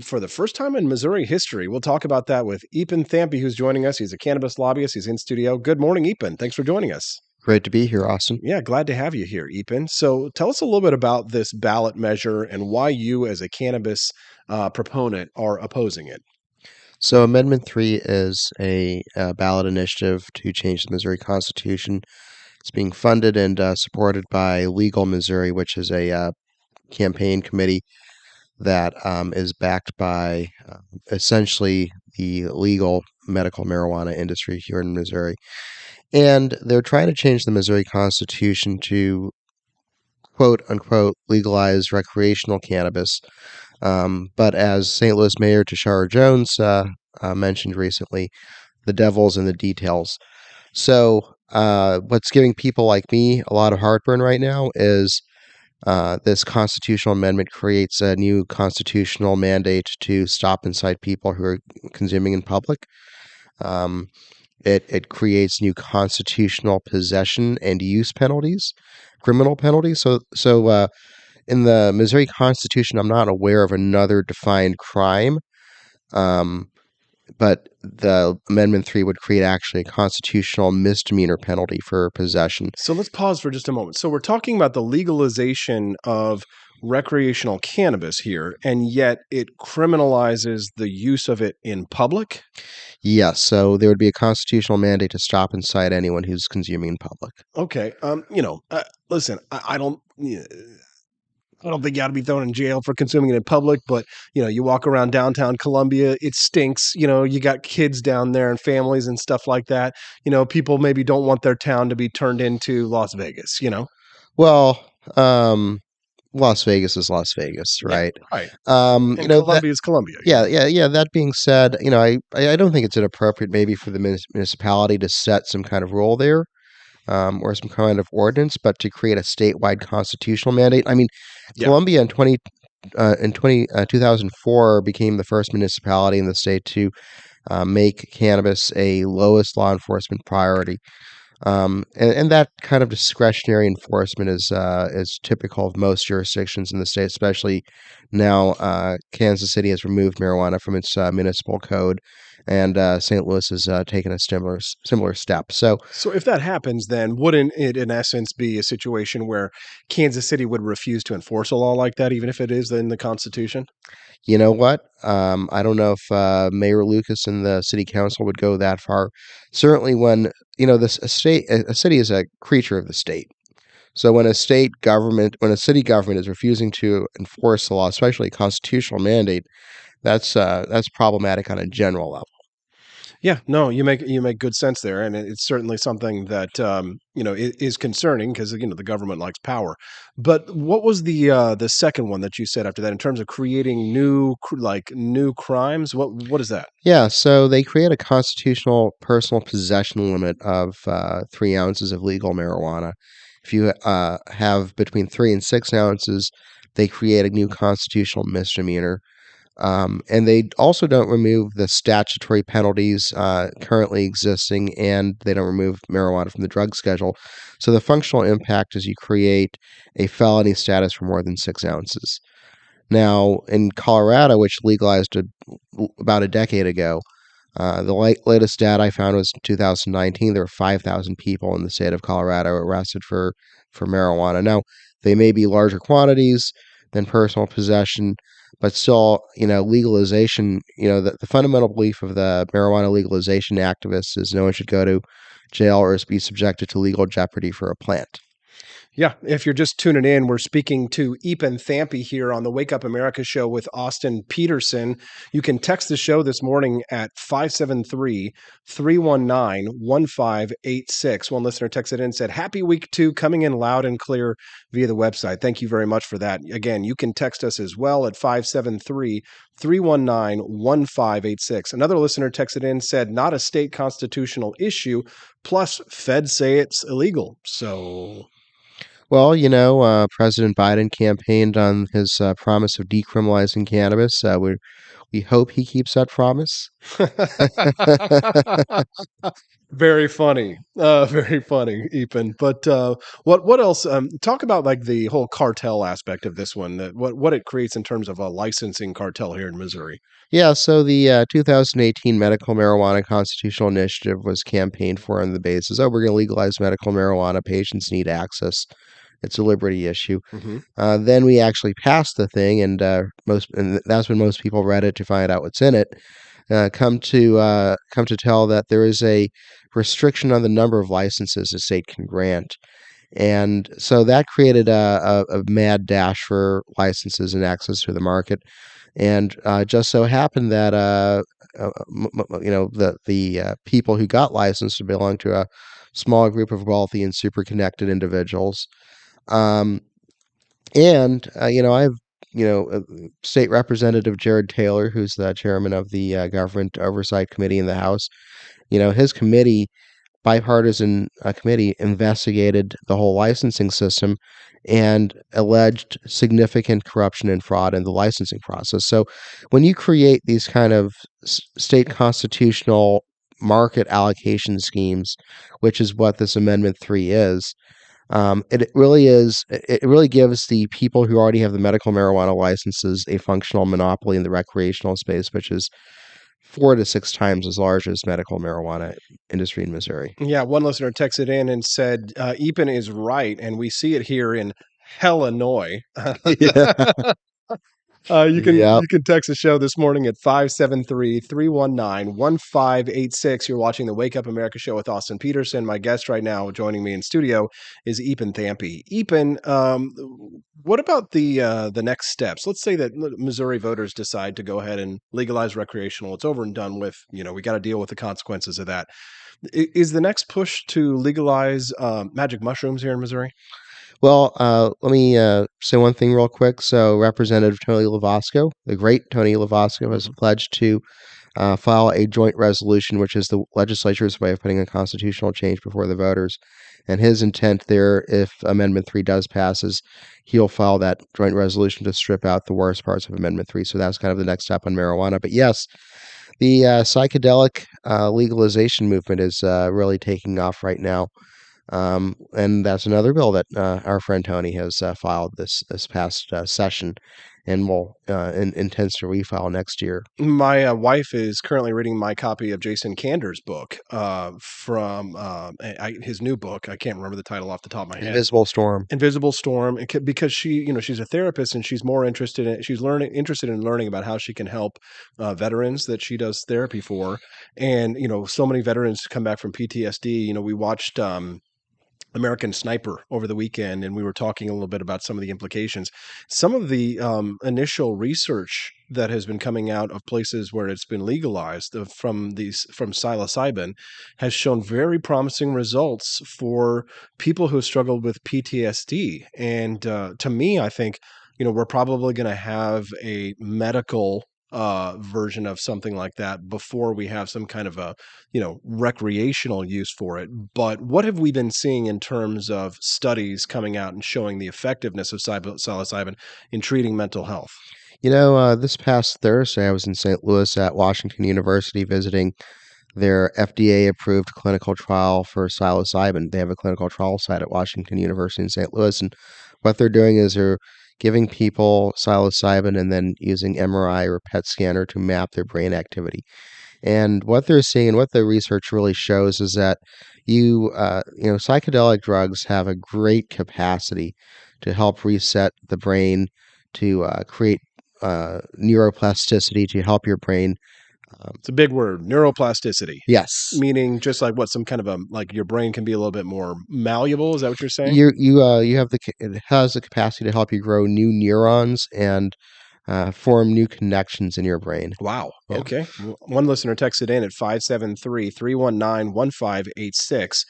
for the first time in Missouri history. We'll talk about that with Epan Thampy, who's joining us. He's a cannabis lobbyist. He's in studio. Good morning, Epan. Thanks for joining us. Great to be here, Austin. Yeah, glad to have you here, Epan. So tell us a little bit about this ballot measure and why you, as a cannabis proponent, are opposing it. So Amendment 3 is a ballot initiative to change the Missouri Constitution. It's being funded and supported by Legal Missouri, which is a campaign committee that is backed by essentially the legal medical marijuana industry here in Missouri. And they're trying to change the Missouri Constitution to, quote unquote, legalize recreational cannabis. But as St. Louis Mayor Tashara Jones mentioned recently, the devil's in the details. So what's giving people like me a lot of heartburn right now is this constitutional amendment creates a new constitutional mandate to stop and cite people who are consuming in public. It creates new constitutional possession and use penalties, criminal penalties. So in the Missouri Constitution, I'm not aware of another defined crime but the Amendment 3 would create actually a constitutional misdemeanor penalty for possession. So let's pause for just a moment. So we're talking about the legalization of recreational cannabis here, and yet it criminalizes the use of it in public? Yes, so there would be a constitutional mandate to stop and cite anyone who's consuming in public. Okay. Listen, I don't. I don't think you ought to be thrown in jail for consuming it in public, but you walk around downtown Columbia, it stinks. You got kids down there and families and stuff like that. People maybe don't want their town to be turned into Las Vegas. Well, Las Vegas is Las Vegas, right? Right. And Columbia is Columbia. Yeah. That being said, I don't think it's inappropriate maybe for the municipality to set some kind of rule there, or some kind of ordinance, but to create a statewide constitutional mandate. I mean, Columbia in 2004 became the first municipality in the state to make cannabis a lowest law enforcement priority. And that kind of discretionary enforcement is typical of most jurisdictions in the state, especially now. Kansas City has removed marijuana from its municipal code, and St. Louis has taken a similar step. So if that happens, then wouldn't it, in essence, be a situation where Kansas City would refuse to enforce a law like that, even if it is in the Constitution? you know what? I don't know if Mayor Lucas and the city council would go that far. Certainly, when a city is a creature of the state. So when a city government is refusing to enforce the law, especially a constitutional mandate, that's problematic on a general level. Yeah, no, you make good sense there, and it's certainly something that is concerning because the government likes power. But what was the second one that you said after that in terms of creating new crimes? What is that? Yeah, so they create a constitutional personal possession limit of 3 ounces of legal marijuana. If you have between 3 and 6 ounces, they create a new constitutional misdemeanor. And they also don't remove the statutory penalties currently existing, and they don't remove marijuana from the drug schedule. So the functional impact is you create a felony status for more than 6 ounces. Now, in Colorado, which legalized about a decade ago, the latest data I found was in 2019. There were 5,000 people in the state of Colorado arrested for marijuana. Now, they may be larger quantities than personal possession, but still, legalization, the fundamental belief of the marijuana legalization activists is no one should go to jail or be subjected to legal jeopardy for a plant. Yeah, if you're just tuning in, we're speaking to Epen Thampi here on the Wake Up America show with Austin Peterson. You can text the show this morning at 573-319-1586. One listener texted in and said, "Happy week 2, coming in loud and clear via the website." Thank you very much for that. Again, you can text us as well at 573-319-1586. Another listener texted in, said, "Not a state constitutional issue, plus feds say it's illegal." So... Well, President Biden campaigned on his promise of decriminalizing cannabis. We hope he keeps that promise. Very funny, Epen. But what else? Talk about like the whole cartel aspect of this one. What it creates in terms of a licensing cartel here in Missouri. Yeah, so the 2018 Medical Marijuana Constitutional Initiative was campaigned for on the basis, we're going to legalize medical marijuana. Patients need access. It's a liberty issue. Mm-hmm. Then we actually passed the thing, and that's when most people read it to find out what's in it. Come to tell that there is a restriction on the number of licenses a state can grant. And so that created a mad dash for licenses and access to the market. And just so happened that the people who got licensed belong to a small group of wealthy and super connected individuals. I've State Representative Jared Taylor, who's the chairman of the Government Oversight Committee in the House. His committee, bipartisan committee, investigated the whole licensing system and alleged significant corruption and fraud in the licensing process. So when you create these kind of state constitutional market allocation schemes, which is what this Amendment 3 is, it really gives the people who already have the medical marijuana licenses a functional monopoly in the recreational space, which is 4 to 6 times as large as medical marijuana industry in Missouri. Yeah, one listener texted in and said, Epen is right, and we see it here in Illinois. Yeah. Yep. You can text the show this morning at 573-319-1586. You're watching the Wake Up America show with Austin Peterson. My guest right now joining me in studio is Epen Thampy. Epen, what about the next steps? Let's say that Missouri voters decide to go ahead and legalize recreational. It's over and done with. We got to deal with the consequences of that. Is the next push to legalize magic mushrooms here in Missouri? Well, let me say one thing real quick. So, Representative Tony Lavasco, the great Tony Lavasco, has pledged to file a joint resolution, which is the legislature's way of putting a constitutional change before the voters. And his intent there, if Amendment 3 does pass, is he'll file that joint resolution to strip out the worst parts of Amendment 3. So that's kind of the next step on marijuana. But yes, the psychedelic legalization movement is really taking off right now. And that's another bill that our friend Tony has filed this past session, and will intends to refile next year. My wife is currently reading my copy of Jason Kander's book from his new book. I can't remember the title off the top of my head. Invisible Storm. Invisible Storm, because she's a therapist and she's more interested in interested in learning about how she can help veterans that she does therapy for, and so many veterans come back from PTSD. We watched American Sniper over the weekend, and we were talking a little bit about some of the implications. Some of the initial research that has been coming out of places where it's been legalized from psilocybin has shown very promising results for people who have struggled with PTSD. And to me, I think we're probably going to have a medical version of something like that before we have some kind of a recreational use for it. But what have we been seeing in terms of studies coming out and showing the effectiveness of psilocybin in treating mental health? This past Thursday, I was in St. Louis at Washington University visiting their FDA-approved clinical trial for psilocybin. They have a clinical trial site at Washington University in St. Louis, and what they're doing is they're giving people psilocybin and then using MRI or PET scanner to map their brain activity. And what they're seeing, and what the research really shows, is that psychedelic drugs have a great capacity to help reset the brain, to create neuroplasticity, to help your brain. It's a big word, neuroplasticity. Yes. Meaning just like some kind of like your brain can be a little bit more malleable. Is that what you're saying? It has the capacity to help you grow new neurons and form new connections in your brain. Wow. Yeah. Okay. One listener texted in at 573-319-1586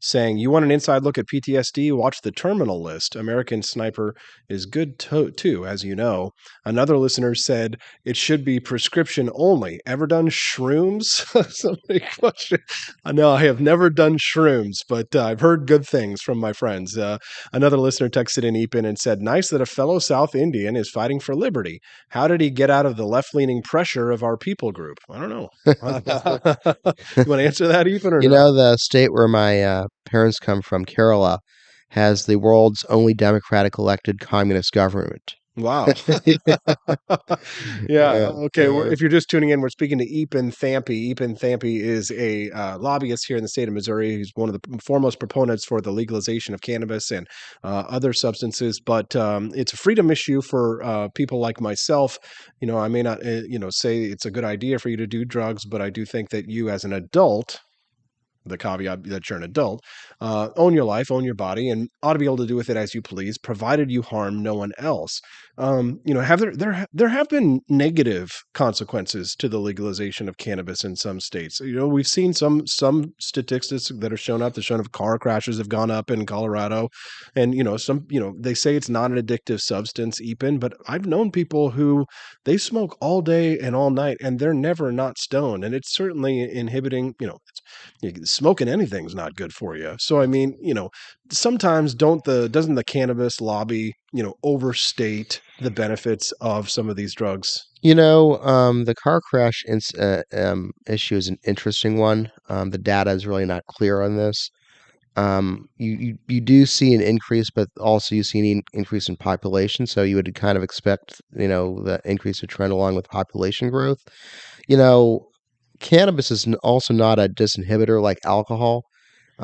saying, you want an inside look at PTSD? Watch the Terminal List. American Sniper is good too, as you know. Another listener said it should be prescription only. Ever done shrooms? Somebody question. No, I have never done shrooms, but I've heard good things from my friends. Another listener texted in Epen and said, nice that a fellow South Indian is fighting for liberty. How did he get out of the left-leaning pressure of our people group? I don't know. You want to answer that, Epen, or no? The state where my parents come from, Kerala, has the world's only democratic elected communist government. Wow. Yeah. Okay. If you're just tuning in, we're speaking to Epen Thampy. Epen Thampy is a lobbyist here in the state of Missouri. He's one of the foremost proponents for the legalization of cannabis and other substances. But it's a freedom issue for people like myself. I may not, say it's a good idea for you to do drugs, but I do think that you, as an adult, the caveat that you're an adult, own your life, own your body, and ought to be able to do with it as you please, provided you harm no one else. There have been negative consequences to the legalization of cannabis in some states. We've seen some statistics that are shown up. The shown of car crashes have gone up in Colorado, and they say it's not an addictive substance, Epen, but I've known people who they smoke all day and all night, and they're never not stoned, and it's certainly inhibiting. Smoking anything's not good for you. So I mean, sometimes doesn't the cannabis lobby, overstate the benefits of some of these drugs? The car crash issue is an interesting one. The data is really not clear on this. You do see an increase, but also you see an increase in population. So you would kind of expect, the increase to trend along with population growth. cannabis is also not a disinhibitor like alcohol.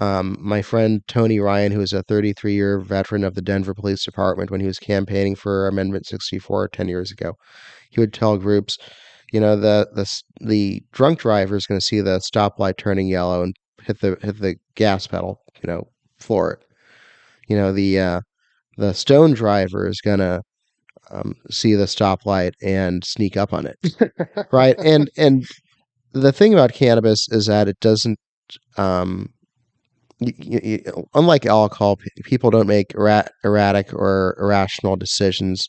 My friend Tony Ryan, who is a 33-year veteran of the Denver Police Department, when he was campaigning for Amendment 64 10 years ago, he would tell groups, the drunk driver is going to see the stoplight turning yellow and hit the gas pedal, floor it. The stone driver is going to see the stoplight and sneak up on it, right? And the thing about cannabis is that it doesn't, unlike alcohol, people don't make erratic or irrational decisions.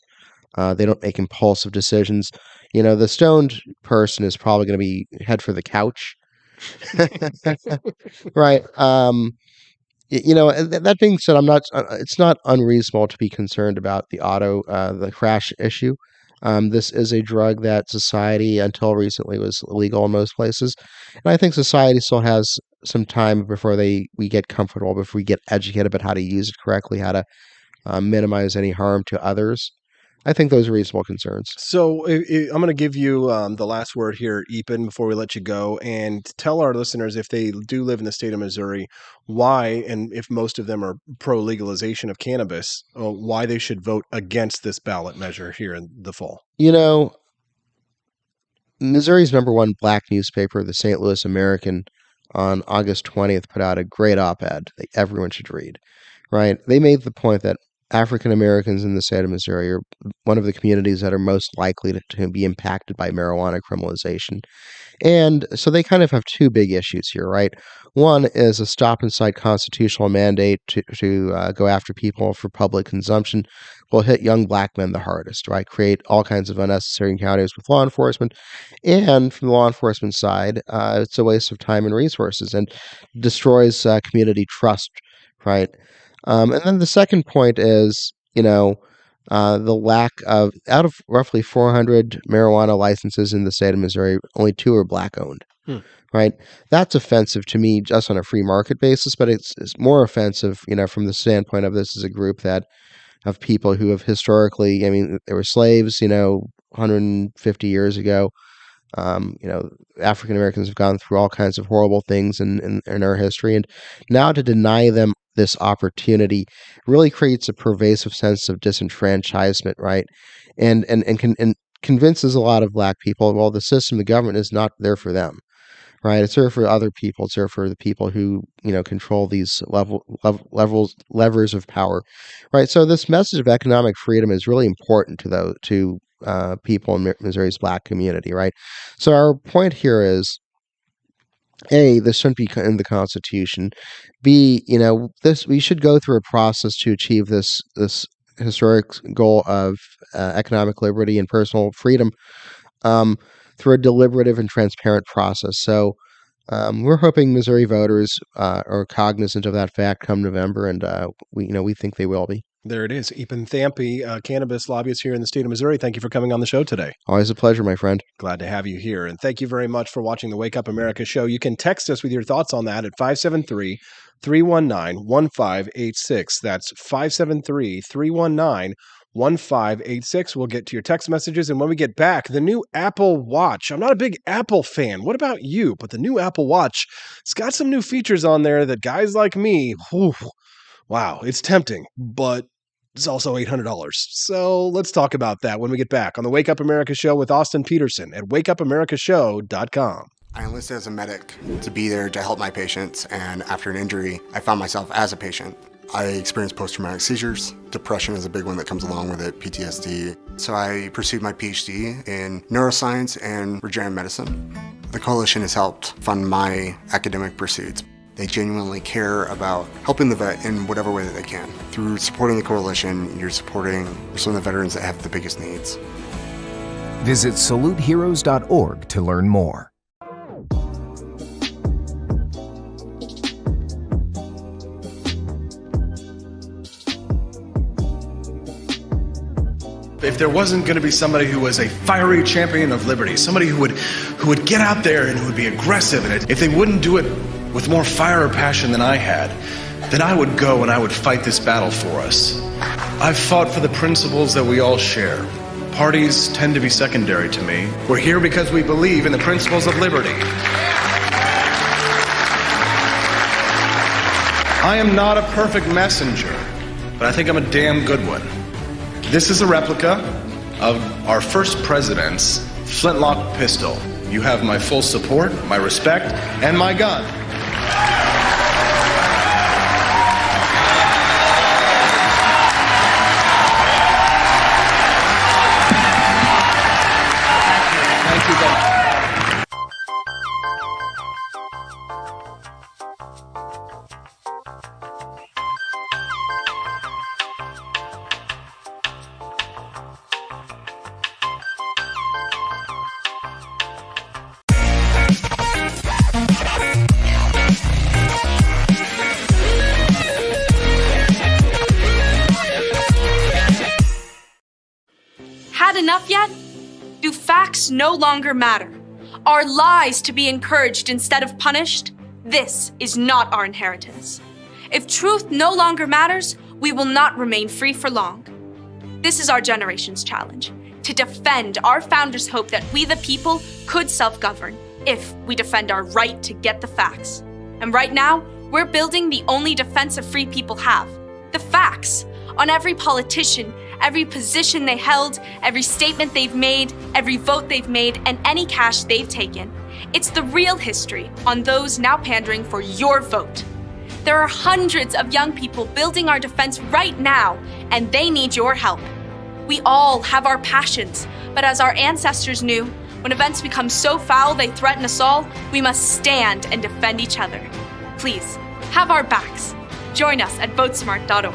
They don't make impulsive decisions. The stoned person is probably going to be head for the couch, right? That being said, I'm not. It's not unreasonable to be concerned about the crash issue. This is a drug that society, until recently, was illegal in most places, and I think society still has some time before we get comfortable, before we get educated about how to use it correctly, how to minimize any harm to others. I think those are reasonable concerns. So I'm going to give you the last word here, Epen, before we let you go, and tell our listeners, if they do live in the state of Missouri, why, and if most of them are pro-legalization of cannabis, why they should vote against this ballot measure here in the fall. Missouri's #1 black newspaper, the St. Louis American, on August 20th put out a great op-ed that everyone should read, right? They made the point that African Americans in the state of Missouri are one of the communities that are most likely to be impacted by marijuana criminalization. And so they kind of have two big issues here, right? One is a stop and cite constitutional mandate to go after people for public consumption will hit young black men the hardest, right? Create all kinds of unnecessary encounters with law enforcement. And from the law enforcement side, it's a waste of time and resources and destroys community trust, right? And then the second point is, the lack of, out of roughly 400 marijuana licenses in the state of Missouri, only 2 are black owned, right? That's offensive to me just on a free market basis, but it's more offensive, from the standpoint of this is a group of people who have historically, there were slaves, 150 years ago. African Americans have gone through all kinds of horrible things in our history, and now to deny them this opportunity really creates a pervasive sense of disenfranchisement, right? And convinces a lot of black people, well, the system, the government is not there for them, right? It's there for other people. It's there for the people who, control these levers of power, right? So this message of economic freedom is really important to people in Missouri's black community, right? So our point here is, A, this shouldn't be in the Constitution. B, we should go through a process to achieve this historic goal of economic liberty and personal freedom through a deliberative and transparent process. So we're hoping Missouri voters are cognizant of that fact come November, and we think they will be. There it is. Epen Thampy, cannabis lobbyist here in the state of Missouri. Thank you for coming on the show today. Always a pleasure, my friend. Glad to have you here. And thank you very much for watching the Wake Up America show. You can text us with your thoughts on that at 573-319-1586. That's 573-319-1586. We'll get to your text messages. And when we get back, the new Apple Watch. I'm not a big Apple fan. What about you? But the new Apple Watch, it's got some new features on there that guys like me, wow, it's tempting, but it's also $800. So let's talk about that when we get back on the Wake Up America show with Austin Peterson at wakeupAmericaShow.com. I enlisted as a medic to be there to help my patients, and after an injury, I found myself as a patient. I experienced post-traumatic seizures. Depression is a big one that comes along with it, PTSD. So I pursued my PhD in neuroscience and regenerative medicine. The coalition has helped fund my academic pursuits. They genuinely care about helping the vet in whatever way that they can. Through supporting the coalition, you're supporting some of the veterans that have the biggest needs. Visit SaluteHeroes.org to learn more. If there wasn't going to be somebody who was a fiery champion of liberty, somebody who would get out there and who would be aggressive, and if they wouldn't do it with more fire or passion than I had, then I would go and I would fight this battle for us. I've fought for the principles that we all share. Parties tend to be secondary to me. We're here because we believe in the principles of liberty. I am not a perfect messenger, but I think I'm a damn good one. This is a replica of our first president's flintlock pistol. You have my full support, my respect, and my gun. Thank you very much. Had enough yet? Do facts no longer matter? Are lies to be encouraged instead of punished? This is not our inheritance. If truth no longer matters, we will not remain free for long. This is our generation's challenge, to defend our founders' hope that we the people could self-govern if we defend our right to get the facts. And right now, we're building the only defense of free people have, the facts, on every politician, every position they held, every statement they've made, every vote they've made, and any cash they've taken. It's the real history on those now pandering for your vote. There are hundreds of young people building our defense right now, and they need your help. We all have our passions, but as our ancestors knew, when events become so foul they threaten us all, we must stand and defend each other. Please, have our backs. Join us at votesmart.org.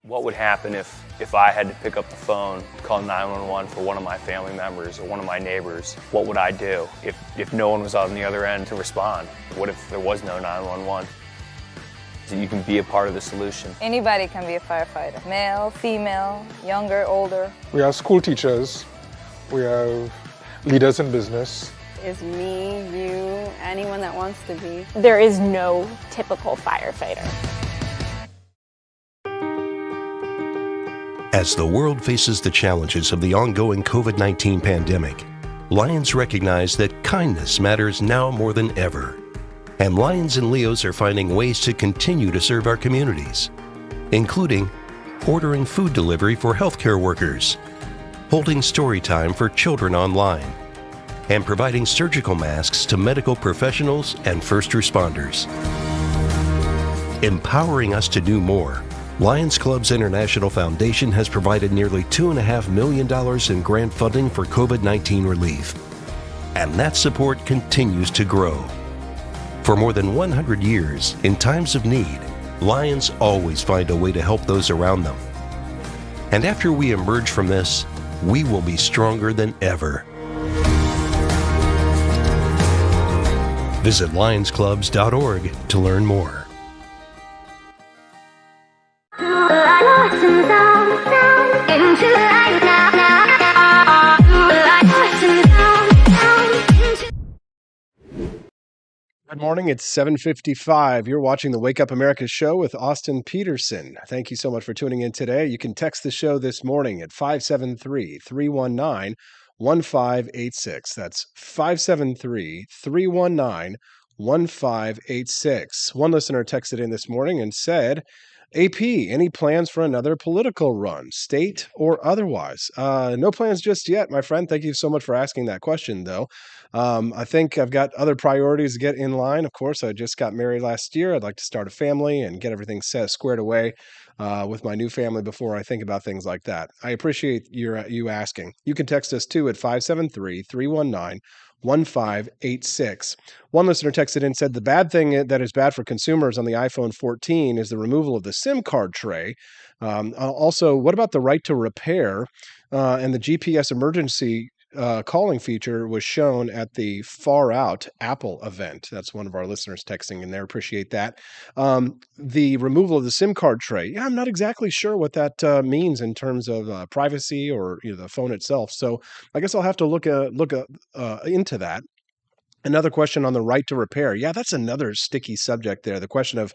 What would happen if I had to pick up the phone, call 911 for one of my family members or one of my neighbors? What would I do if no one was on the other end to respond? What if there was no 911? So you can be a part of the solution. Anybody can be a firefighter. Male, female, younger, older. We have school teachers. We have leaders in business. Is me, you, anyone that wants to be. There is no typical firefighter. As the world faces the challenges of the ongoing COVID-19 pandemic, Lions recognize that kindness matters now more than ever. And Lions and Leos are finding ways to continue to serve our communities, including ordering food delivery for healthcare workers, holding story time for children online, and providing surgical masks to medical professionals and first responders. Empowering us to do more, Lions Clubs International Foundation has provided nearly $2.5 million in grant funding for COVID-19 relief. And that support continues to grow. For more than 100 years, in times of need, Lions always find a way to help those around them. And after we emerge from this, we will be stronger than ever. Visit lionsclubs.org to learn more. Good morning. It's 7:55. You're watching the Wake Up America show with Austin Peterson. Thank you so much for tuning in today. You can text the show this morning at 573-319-1586. That's 573-319-1586. One listener texted in this morning and said, AP, any plans for another political run, state or otherwise? No plans just yet, my friend. Thank you so much for asking that question, though. I think I've got other priorities to get in line. Of course, I just got married last year. I'd like to start a family and get everything squared away with my new family before I think about things like that. I appreciate you asking. You can text us, too, at 573-319-1586. One listener texted in and said, the bad thing that is bad for consumers on the iPhone 14 is the removal of the SIM card tray. Also, what about the right to repair and the GPS emergency calling feature was shown at the Far Out Apple event. That's one of our listeners texting in there. Appreciate that. The removal of the SIM card tray. Yeah, I'm not exactly sure what that means in terms of privacy or the phone itself. So I guess I'll have to look into that. Another question on the right to repair. Yeah, that's another sticky subject there. The question of,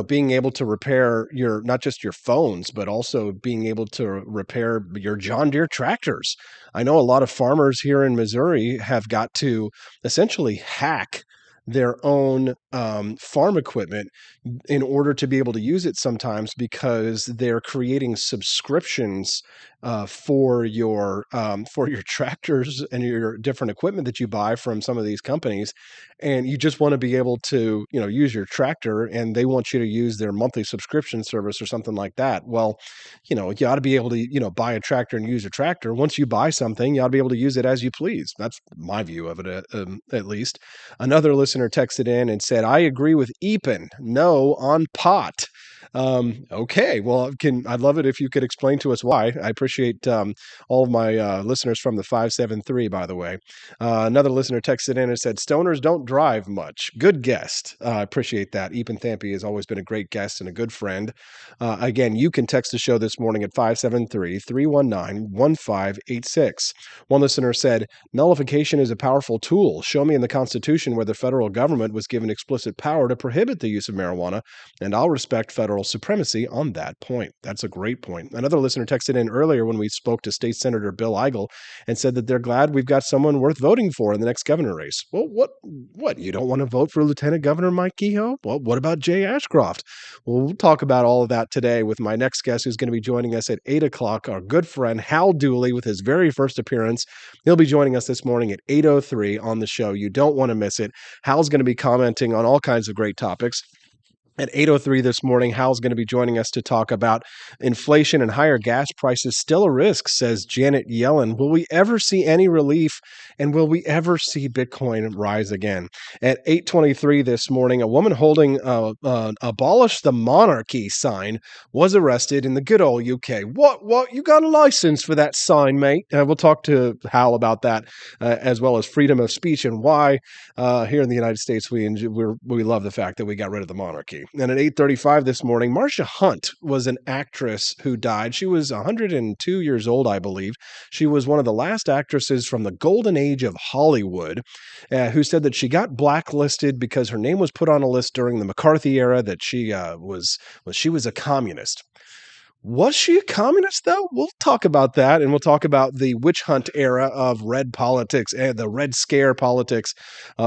being able to repair not just your phones, but also being able to repair your John Deere tractors. I know a lot of farmers here in Missouri have got to essentially hack their own farm equipment in order to be able to use it sometimes, because they're creating subscriptions for your tractors and your different equipment that you buy from some of these companies, and you just want to be able to use your tractor, and they want you to use their monthly subscription service or something like that. Well, you ought to be able to buy a tractor and use a tractor. Once you buy something, you ought to be able to use it as you please. That's my view of it, at least. Another listener texted in and said, I agree with Epen. No on pot. Okay, well, I'd love it if you could explain to us why. I appreciate all of my listeners from the 573, by the way. Another listener texted in and said, stoners don't drive much. Good guest. I appreciate that. Epen Thampy has always been a great guest and a good friend. Again, you can text the show this morning at 573-319-1586. One listener said, nullification is a powerful tool. Show me in the Constitution where the federal government was given explicit power to prohibit the use of marijuana, and I'll respect federal supremacy on that point. That's a great point. Another listener texted in earlier when we spoke to State Senator Bill Eigel and said that they're glad we've got someone worth voting for in the next governor race. Well, what? You don't want to vote for Lieutenant Governor Mike Kehoe? Well, what about Jay Ashcroft? Well, we'll talk about all of that today with my next guest, who's going to be joining us at 8 o'clock, our good friend Hal Dooley, with his very first appearance. He'll be joining us this morning at 8:03 on the show. You don't want to miss it. Hal's going to be commenting on all kinds of great topics. At 8:03 this morning, Hal's going to be joining us to talk about inflation and higher gas prices still a risk, says Janet Yellen. Will we ever see any relief, and will we ever see Bitcoin rise again? At 8:23 this morning, a woman holding abolish the monarchy sign was arrested in the good old UK. What? You got a license for that sign, mate? We'll talk to Hal about that, as well as freedom of speech and why here in the United States we love the fact that we got rid of the monarchy. And at 8:35 this morning, Marcia Hunt was an actress who died. She was 102 years old, I believe. She was one of the last actresses from the golden age of Hollywood, who said that she got blacklisted because her name was put on a list during the McCarthy era that she was a communist. Was she a communist, though? We'll talk about that, and we'll talk about the witch hunt era of red politics and the Red Scare politics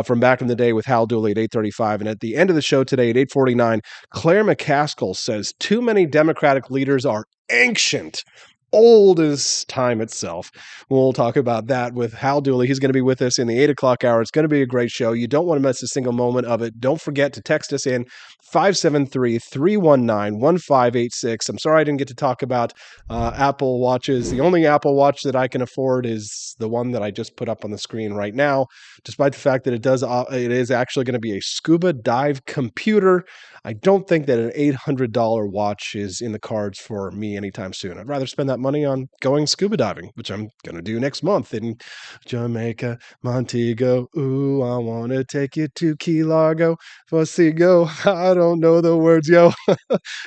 from back in the day with Hal Dooley at 8:35. And at the end of the show today at 8:49, Claire McCaskill says too many Democratic leaders are ancient. Old as time itself. We'll talk about that with Hal Dooley. He's going to be with us in the 8 o'clock hour. It's going to be a great show. You don't want to miss a single moment of it. Don't forget to text us in 573-319-1586. I'm sorry I didn't get to talk about Apple Watches. The only Apple Watch that I can afford is the one that I just put up on the screen right now, despite the fact that it is actually going to be a scuba dive computer. I don't think that an $800 watch is in the cards for me anytime soon. I'd rather spend that money on going scuba diving, which I'm going to do next month in Jamaica, Montego. Ooh, I want to take you to Key Largo. Go. I don't know the words, yo.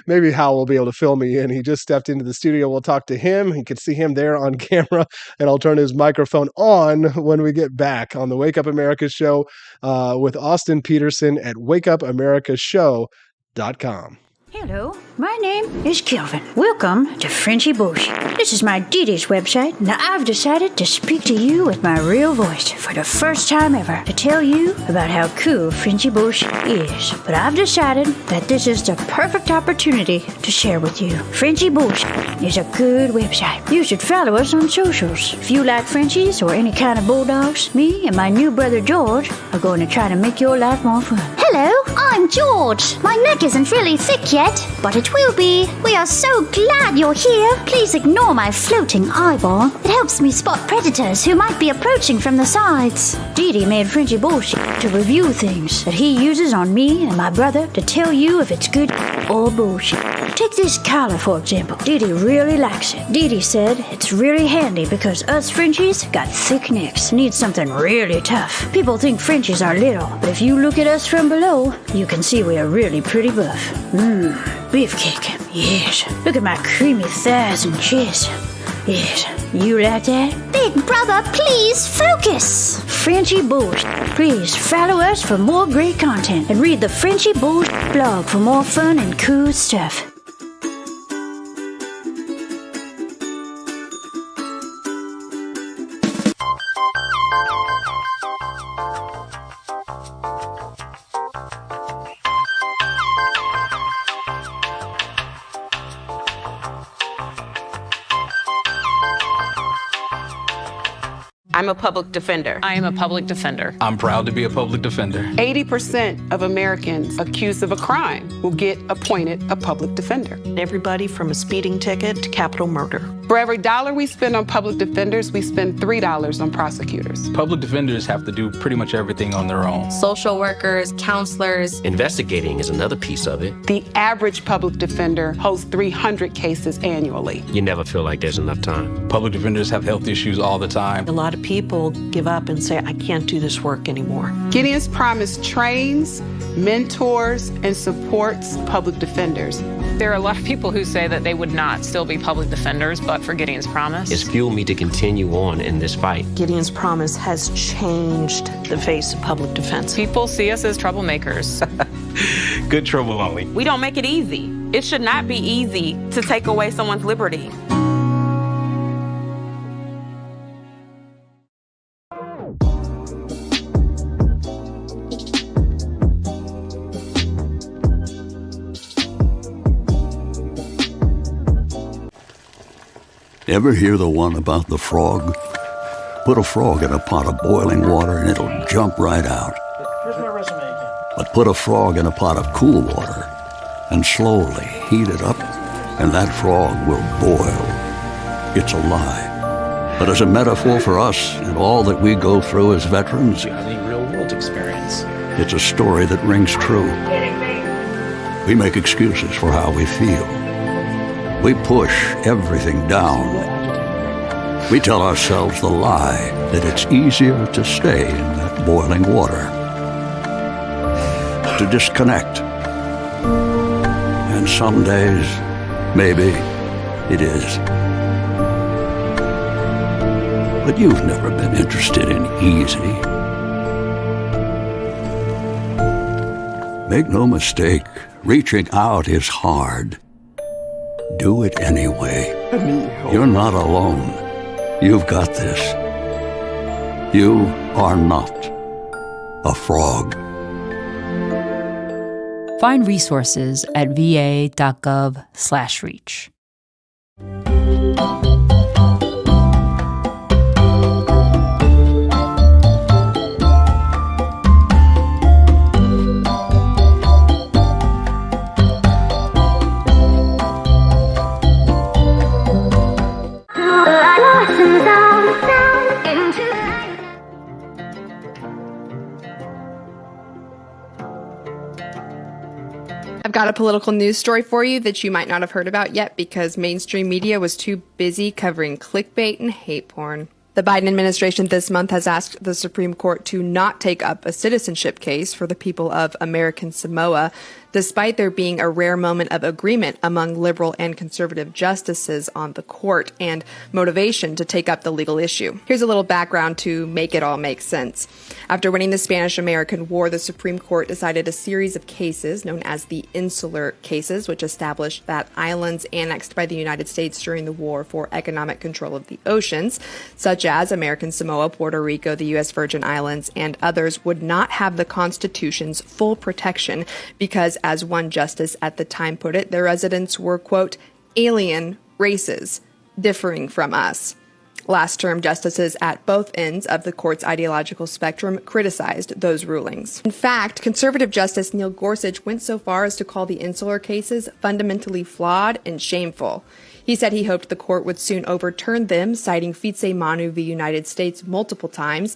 Maybe Hal will be able to fill me in. He just stepped into the studio. We'll talk to him. You can see him there on camera, and I'll turn his microphone on when we get back on the Wake Up America show with Austin Peterson at wakeupAmericaShow.com. Hello, my name is Kelvin. Welcome to Frenchy Bush. This is my Diddy's website. Now I've decided to speak to you with my real voice for the first time ever to tell you about how cool Frenchy Bush is. But I've decided that this is the perfect opportunity to share with you. Frenchy Bush is a good website. You should follow us on socials. If you like Frenchies or any kind of bulldogs, me and my new brother George are going to try to make your life more fun. Hello, I'm George. My neck isn't really thick yet, but it will be. We are so glad you're here. Please ignore my floating eyeball. It helps me spot predators who might be approaching from the sides. Didi made Frenchy bullshit to review things that he uses on me and my brother to tell you if it's good or bullshit. Take this collar, for example. Didi really likes it. Didi said it's really handy because us Frenchies got thick necks. Need something really tough. People think Frenchies are little, but if you look at us from below, you can see we are really pretty buff. Beefcake. Yes. Look at my creamy thighs and chest. Yes. You like that? Big brother, please focus. Frenchy Bullshit. Please follow us for more great content and read the Frenchy Bullshit blog for more fun and cool stuff. I'm a public defender. I am a public defender. I'm proud to be a public defender. 80% of Americans accused of a crime will get appointed a public defender. Everybody from a speeding ticket to capital murder. For every dollar we spend on public defenders, we spend $3 on prosecutors. Public defenders have to do pretty much everything on their own. Social workers, counselors. Investigating is another piece of it. The average public defender holds 300 cases annually. You never feel like there's enough time. Public defenders have health issues all the time. A lot of people give up and say, I can't do this work anymore. Gideon's Promise trains, mentors, and supports public defenders. There are a lot of people who say that they would not still be public defenders, but for Gideon's Promise. It's fueled me to continue on in this fight. Gideon's Promise has changed the face of public defense. People see us as troublemakers. Good trouble only. We don't make it easy. It should not be easy to take away someone's liberty. Ever hear the one about the frog? Put a frog in a pot of boiling water and it'll jump right out. Here's my resume again. But put a frog in a pot of cool water and slowly heat it up, and that frog will boil. It's a lie. But as a metaphor for us and all that we go through as veterans, The real-world experience. it's a story that rings true. We make excuses for how we feel. We push everything down. We tell ourselves the lie that it's easier to stay in that boiling water, to disconnect. And some days, maybe it is. But you've never been interested in easy. Make no mistake, reaching out is hard. Do it anyway. You're not alone. You've got this. You are not a frog. Find resources at va.gov/reach. I've got a political news story for you that you might not have heard about yet because mainstream media was too busy covering clickbait and hate porn. The Biden administration this month has asked the Supreme Court to not take up a citizenship case for the people of American Samoa, despite there being a rare moment of agreement among liberal and conservative justices on the court and motivation to take up the legal issue. Here's a little background to make it all make sense. After winning the Spanish-American War, the Supreme Court decided a series of cases known as the Insular Cases, which established that islands annexed by the United States during the war for economic control of the oceans, such as American Samoa, Puerto Rico, the U.S. Virgin Islands, and others, would not have the Constitution's full protection because, as one justice at the time put it, their residents were, quote, alien races, differing from us. Last term, justices at both ends of the court's ideological spectrum criticized those rulings. In fact, conservative Justice Neil Gorsuch went so far as to call the Insular Cases fundamentally flawed and shameful. He said he hoped the court would soon overturn them, citing Fitzsimonu v. United States multiple times,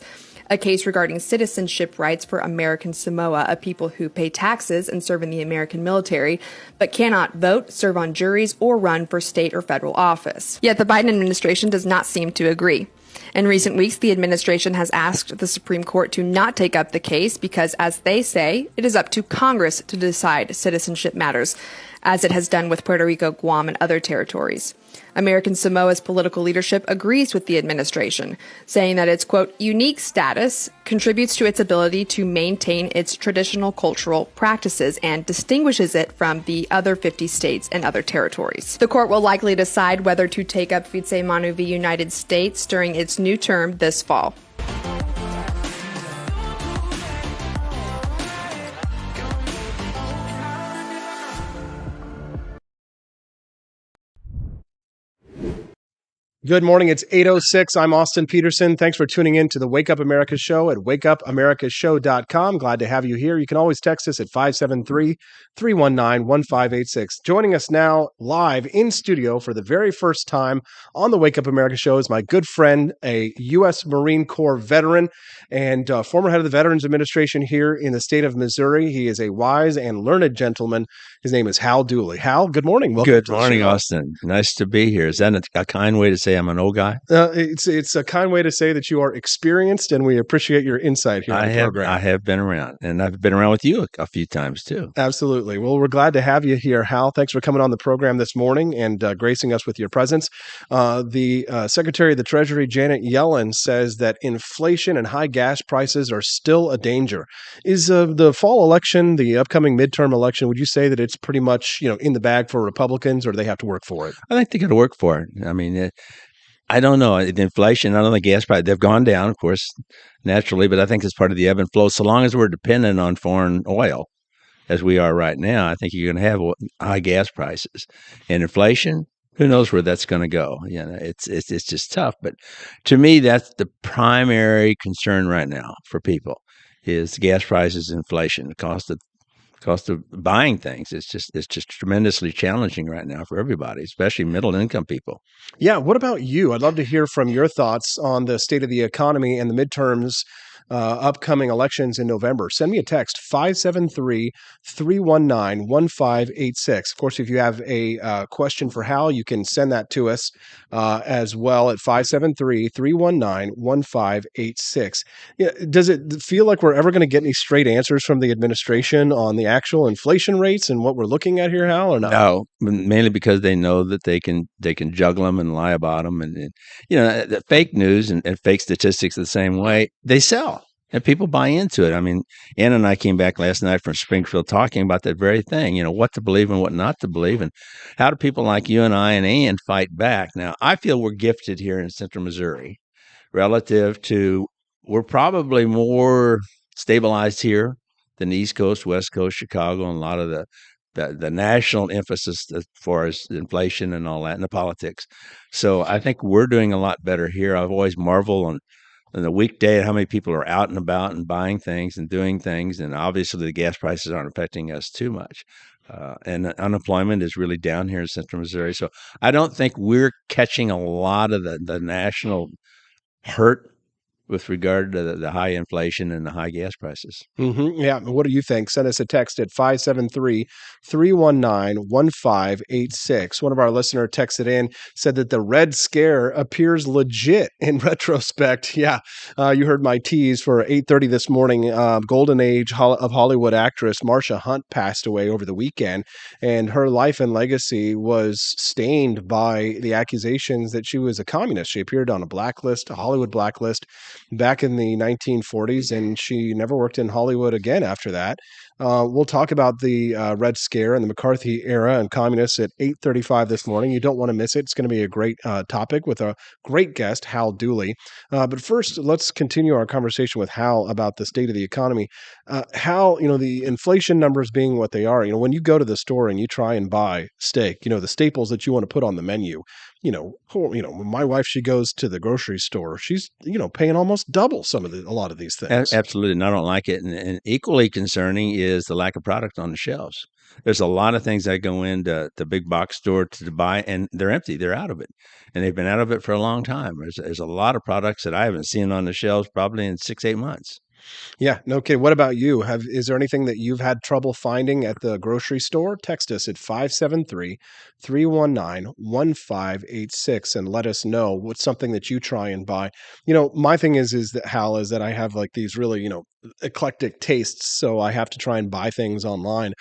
a case regarding citizenship rights for American Samoa, a people who pay taxes and serve in the American military, but cannot vote, serve on juries, or run for state or federal office. Yet the Biden administration does not seem to agree. In recent weeks, the administration has asked the Supreme Court to not take up the case because, as they say, it is up to Congress to decide citizenship matters, as it has done with Puerto Rico, Guam, and other territories. American Samoa's political leadership agrees with the administration, saying that its, quote, unique status contributes to its ability to maintain its traditional cultural practices and distinguishes it from the other 50 states and other territories. The court will likely decide whether to take up Vice Manu v. United States during its new term this fall. Good morning. It's 8:06. I'm Austin Peterson. Thanks for tuning in to the Wake Up America Show at wakeupAmericaShow.com. Glad to have you here. You can always text us at 573-319-1586. Joining us now live in studio for the very first time on the Wake Up America Show is my good friend, a U.S. Marine Corps veteran and former head of the Veterans Administration here in the state of Missouri. He is a wise and learned gentleman. His name is Hal Dooley. Hal, good morning. Welcome Good to the morning, show. Austin. Nice to be here. Is that a kind way to say I'm an old guy? It's a kind way to say that you are experienced, and we appreciate your insight here on the program. I have been around, and I've been around with you a few times too. Absolutely. Well, we're glad to have you here, Hal. Thanks for coming on the program this morning and gracing us with your presence. The Secretary of the Treasury, Janet Yellen, says that inflation and high gas prices are still a danger. Is the fall election, the upcoming midterm election, would you say that it's pretty much in the bag for Republicans, or do they have to work for it? I think they got to work for it. I mean, I don't know. The inflation, I don't think gas prices, they've gone down, of course, naturally, but I think it's part of the ebb and flow. So long as we're dependent on foreign oil, as we are right now, I think you're going to have high gas prices. And inflation, who knows where that's going to go? It's just tough. But to me, that's the primary concern right now for people is gas prices, inflation, the cost of buying things. It's just tremendously challenging right now for everybody, especially middle income people. Yeah. What about you? I'd love to hear from your thoughts on the state of the economy and the midterms, upcoming elections in November. Send me a text, 573-319-1586. Of course, if you have a question for Hal, you can send that to us as well at 573-319-1586. Yeah, does it feel like we're ever going to get any straight answers from the administration on the actual inflation rates and what we're looking at here, Hal, or not? No, mainly because they know that they can juggle them and lie about them. And the fake news and fake statistics the same way, they sell. And people buy into it. I mean, Ann and I came back last night from Springfield talking about that very thing, what to believe and what not to believe. And how do people like you and I and Ann fight back? Now, I feel we're gifted here in Central Missouri relative to, we're probably more stabilized here than the East Coast, West Coast, Chicago, and a lot of the national emphasis as far as inflation and all that and the politics. So I think we're doing a lot better here. I've always marveled on the weekday how many people are out and about and buying things and doing things. And obviously the gas prices aren't affecting us too much. And unemployment is really down here in Central Missouri. So I don't think we're catching a lot of the national hurt with regard to the high inflation and the high gas prices. Mm-hmm. Yeah. What do you think? Send us a text at 573-319-1586. One of our listeners texted in, said that the Red Scare appears legit in retrospect. Yeah. You heard my tease for 8:30 this morning. Golden age of Hollywood actress Marsha Hunt passed away over the weekend, and her life and legacy was stained by the accusations that she was a communist. She appeared on a blacklist, a Hollywood blacklist, back in the 1940s, and she never worked in Hollywood again after that. We'll talk about the Red Scare and the McCarthy era and communists at 8:35 this morning. You don't want to miss it. It's going to be a great topic with a great guest, Hal Dooley. But first, let's continue our conversation with Hal about the state of the economy. Hal, the inflation numbers being what they are, when you go to the store and you try and buy steak, the staples that you want to put on the menu, when my wife, she goes to the grocery store, she's, paying almost double a lot of these things. Absolutely. And I don't like it. And equally concerning is the lack of product on the shelves. There's a lot of things that go into the big box store to buy, and they're empty. They're out of it, and they've been out of it for a long time. There's a lot of products that I haven't seen on the shelves probably in 6-8 months. Yeah, no kidding. What about you? Is there anything that you've had trouble finding at the grocery store? Text us at 573-319-1586 and let us know what's something that you try and buy. My thing is that Hal, is that I have like these really, eclectic tastes, so I have to try and buy things online.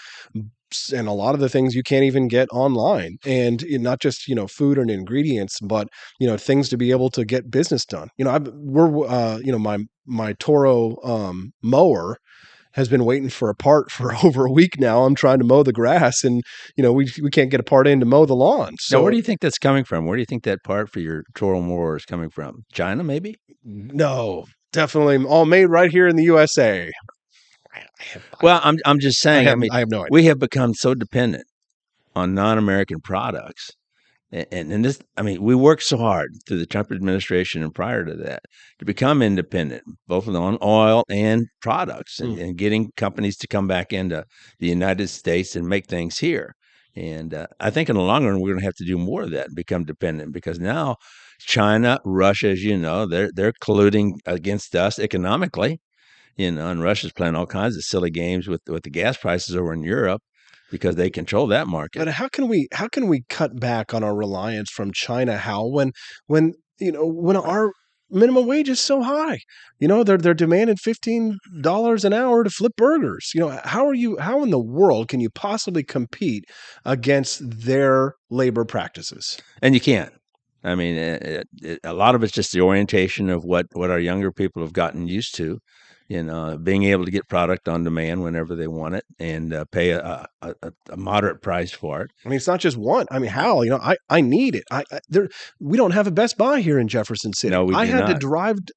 And a lot of the things you can't even get online, and not just food and ingredients, but things to be able to get business done. My Toro mower has been waiting for a part for over a week now. I'm trying to mow the grass, and we can't get a part in to mow the lawn. Now, So where do you think that's coming from? Where do you think that part for your Toro mower is coming from? China, maybe? no, definitely all made right here in the USA. Well, I'm just saying. I mean, I have no idea. we have become so dependent on non-American products, and this. I mean, we worked so hard through the Trump administration and prior to that to become independent, both on oil and products, and getting companies to come back into the United States and make things here. And I think in the long run, we're going to have to do more of that and become dependent, because now China, Russia, as you know, they're colluding against us economically. And Russia's playing all kinds of silly games with the gas prices over in Europe because they control that market. But how can we cut back on our reliance from China, Hal, when our minimum wage is so high? They're demanding $15 an hour to flip burgers. How in the world can you possibly compete against their labor practices? And you can't. I mean, a lot of it's just the orientation of what our younger people have gotten used to. Being able to get product on demand whenever they want it, and pay a moderate price for it. I mean, it's not just one. I mean, Hal, I need it. We don't have a Best Buy here in Jefferson City. No, we do not.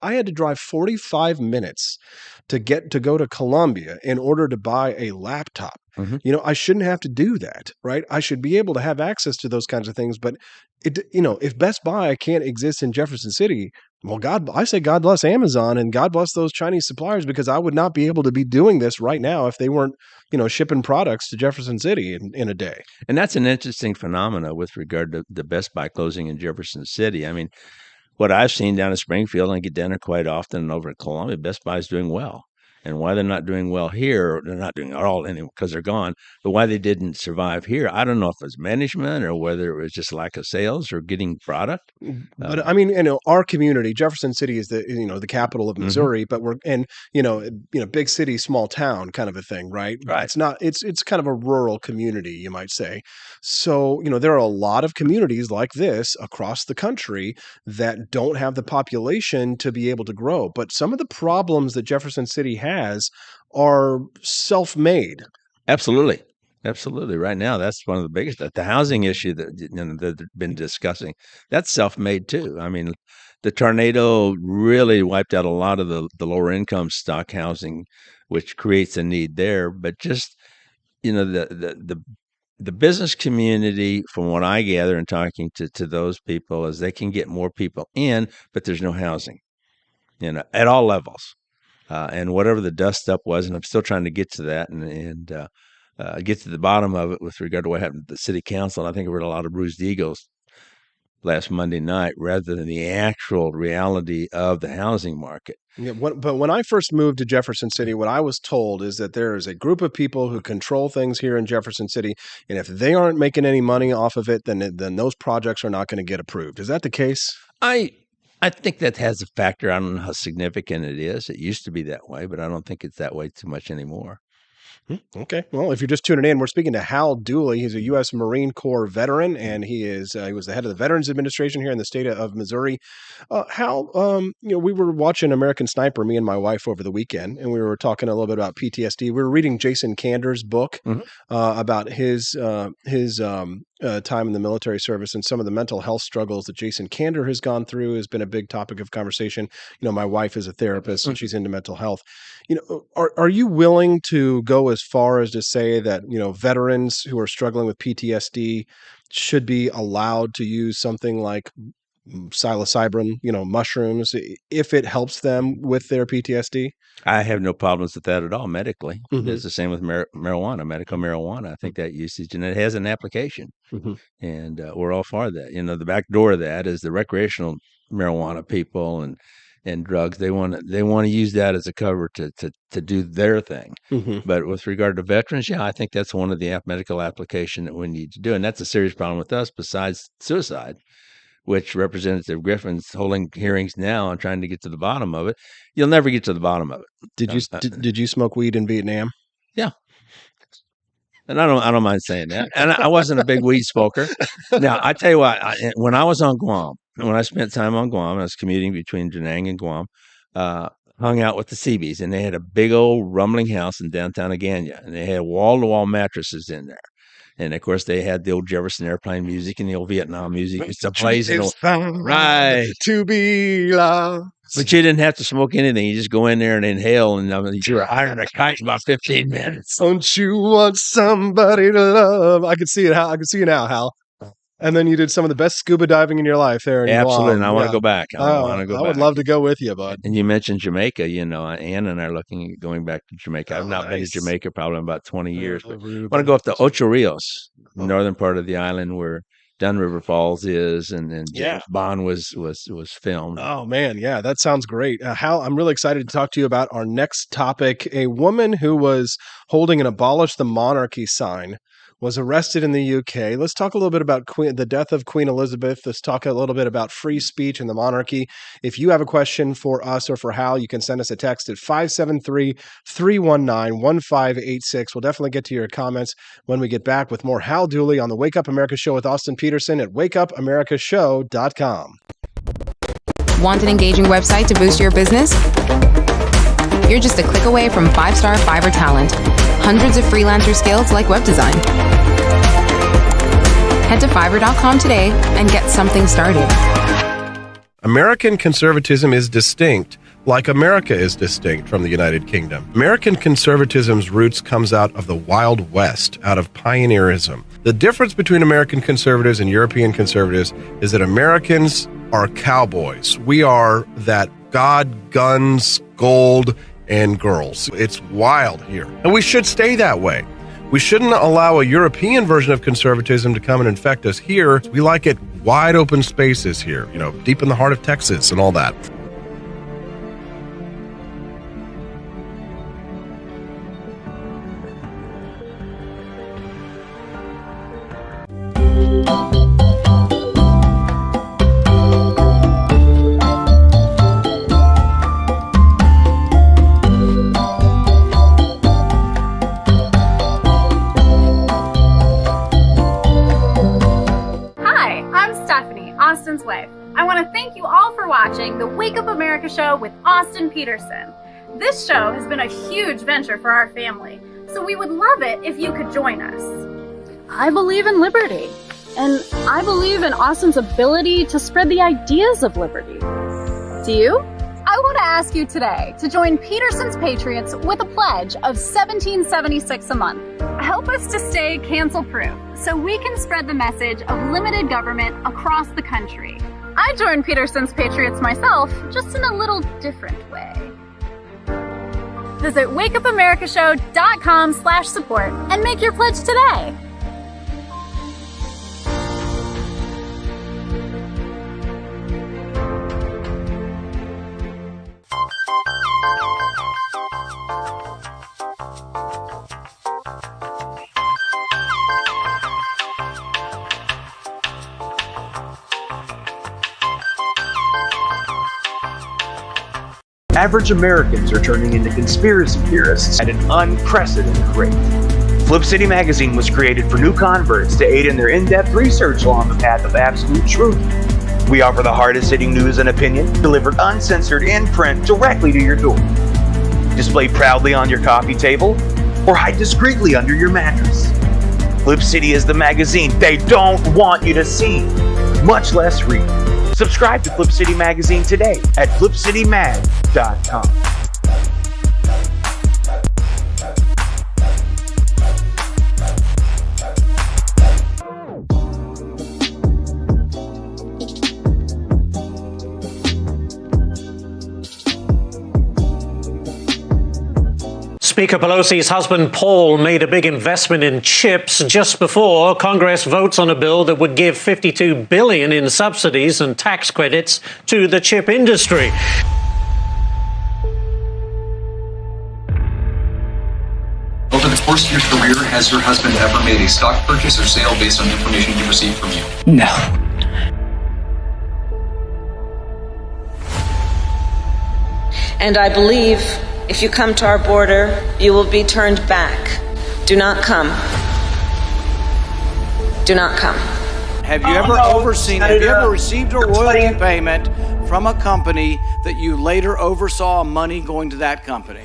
I had to drive 45 minutes to go to Columbia in order to buy a laptop. I shouldn't have to do that, right? I should be able to have access to those kinds of things. But if Best Buy can't exist in Jefferson City, well, I say God bless Amazon and God bless those Chinese suppliers, because I would not be able to be doing this right now if they weren't, shipping products to Jefferson City in a day. And that's an interesting phenomena with regard to the Best Buy closing in Jefferson City. I mean, what I've seen down in Springfield, and I get down there quite often, and over at Columbia, Best Buy is doing well. And why they're not doing well here, they're not doing at all anyway because they're gone. But why they didn't survive here, I don't know if it's management or whether it was just lack of sales or getting product. But I mean, our community, Jefferson City, is the capital of Missouri, but we're big city, small town kind of a thing, right? Right. It's not. It's kind of a rural community, you might say. So there are a lot of communities like this across the country that don't have the population to be able to grow. But some of the problems that Jefferson City has are self-made. Absolutely. Right now, that's one of the biggest. The housing issue that that they've been discussing, that's self-made too. I mean, the tornado really wiped out a lot of the lower income stock housing, which creates a need there. But just the business community, from what I gather and talking to those people, is they can get more people in, but there's no housing, at all levels. And whatever the dust up was, and I'm still trying to get to that and get to the bottom of it with regard to what happened to the city council. And I think we heard a lot of bruised egos last Monday night rather than the actual reality of the housing market. Yeah, but when I first moved to Jefferson City, what I was told is that there is a group of people who control things here in Jefferson City, and if they aren't making any money off of it, then those projects are not going to get approved. Is that the case? I think that has a factor. I don't know how significant it is. It used to be that way, but I don't think it's that way too much anymore. Okay. Well, if you're just tuning in, we're speaking to Hal Dooley. He's a U.S. Marine Corps veteran, and he was the head of the Veterans Administration here in the state of Missouri. Hal, we were watching American Sniper, me and my wife, over the weekend, and we were talking a little bit about PTSD. We were reading Jason Kander's book about his time in the military service, and some of the mental health struggles that Jason Kander has gone through has been a big topic of conversation. My wife is a therapist and she's into mental health. Are you willing to go as far as to say that, veterans who are struggling with PTSD should be allowed to use something like psilocybin, mushrooms, if it helps them with their PTSD? I have no problems with that at all medically. Mhm. It's the same with marijuana, medical marijuana. I think that usage, and it has an application. Mhm. And we're all for that. The back door of that is the recreational marijuana people and drugs. They want to use that as a cover to do their thing. Mhm. But with regard to veterans, yeah, I think that's one of the medical application that we need to do, and that's a serious problem with us. Besides suicide, which Representative Griffin's holding hearings now and trying to get to the bottom of it. You'll never get to the bottom of it. Did you smoke weed in Vietnam? Yeah. And I don't mind saying that. And I wasn't a big weed smoker. Now, I tell you what, when I was on Guam, when I spent time on Guam, I was commuting between Da Nang and Guam, hung out with the Seabees, and they had a big old rumbling house in downtown Agana, and they had wall-to-wall mattresses in there. And of course, they had the old Jefferson Airplane music and the old Vietnam music. It's a place, right? To be loved. But you didn't have to smoke anything. You just go in there and inhale, and you were higher than a kite in about 15 minutes. Don't you want somebody to love? I can see it. I can see you now, Hal. And then you did some of the best scuba diving in your life there in Absolutely, Guam. and I want to go back. I would love to go with you, bud. And you mentioned Jamaica. Ann and I are looking at going back to Jamaica. I've not been to Jamaica probably in about 20 years. But I want to go up to Ocho Rios, the northern part of the island where Dunn River Falls is, and James Bond was filmed. Oh man, yeah, that sounds great. Hal, I'm really excited to talk to you about our next topic. A woman who was holding an "Abolish the Monarchy" sign was arrested in the UK. Let's talk a little bit about the death of Queen Elizabeth. Let's talk a little bit about free speech and the monarchy. If you have a question for us or for Hal, you can send us a text at 573-319-1586. We'll definitely get to your comments when we get back with more Hal Dooley on the Wake Up America Show with Austin Peterson at wakeupAmericaShow.com. Want an engaging website to boost your business? You're just a click away from 5-star Fiverr talent. Hundreds of freelancer skills like web design. Head to Fiverr.com today and get something started. American conservatism is distinct, like America is distinct from the United Kingdom. American conservatism's roots comes out of the Wild West, out of pioneerism. The difference between American conservatives and European conservatives is that Americans are cowboys. We are that God, guns, gold, and girls. It's wild here. And we should stay that way. We shouldn't allow a European version of conservatism to come and infect us here. We like it wide open spaces here, deep in the heart of Texas and all that. Austin's wife. I want to thank you all for watching the Wake Up America Show with Austin Peterson. This show has been a huge venture for our family, so we would love it if you could join us. I believe in liberty, and I believe in Austin's ability to spread the ideas of liberty. Do you? I want to ask you today to join Peterson's Patriots with a pledge of $17.76 a month. Help us to stay cancel-proof so we can spread the message of limited government across the country. I joined Peterson's Patriots myself, just in a little different way. Visit wakeupAmericaShow.com/support and make your pledge today. Average Americans are turning into conspiracy theorists at an unprecedented rate. Flip City Magazine was created for new converts to aid in their in-depth research along the path of absolute truth. We offer the hardest-hitting news and opinion, delivered uncensored in print directly to your door. Display proudly on your coffee table, or hide discreetly under your mattress. Flip City is the magazine they don't want you to see, much less read. Subscribe to Flip City Magazine today at flipcitymag.com. Speaker Pelosi's husband Paul made a big investment in chips just before Congress votes on a bill that would give $52 billion in subsidies and tax credits to the chip industry. Over the course of your career, has your husband ever made a stock purchase or sale based on information he received from you? No. And I believe if you come to our border, you will be turned back. Do not come. Do not come. Have you ever received a royalty payment from a company that you later oversaw money going to that company?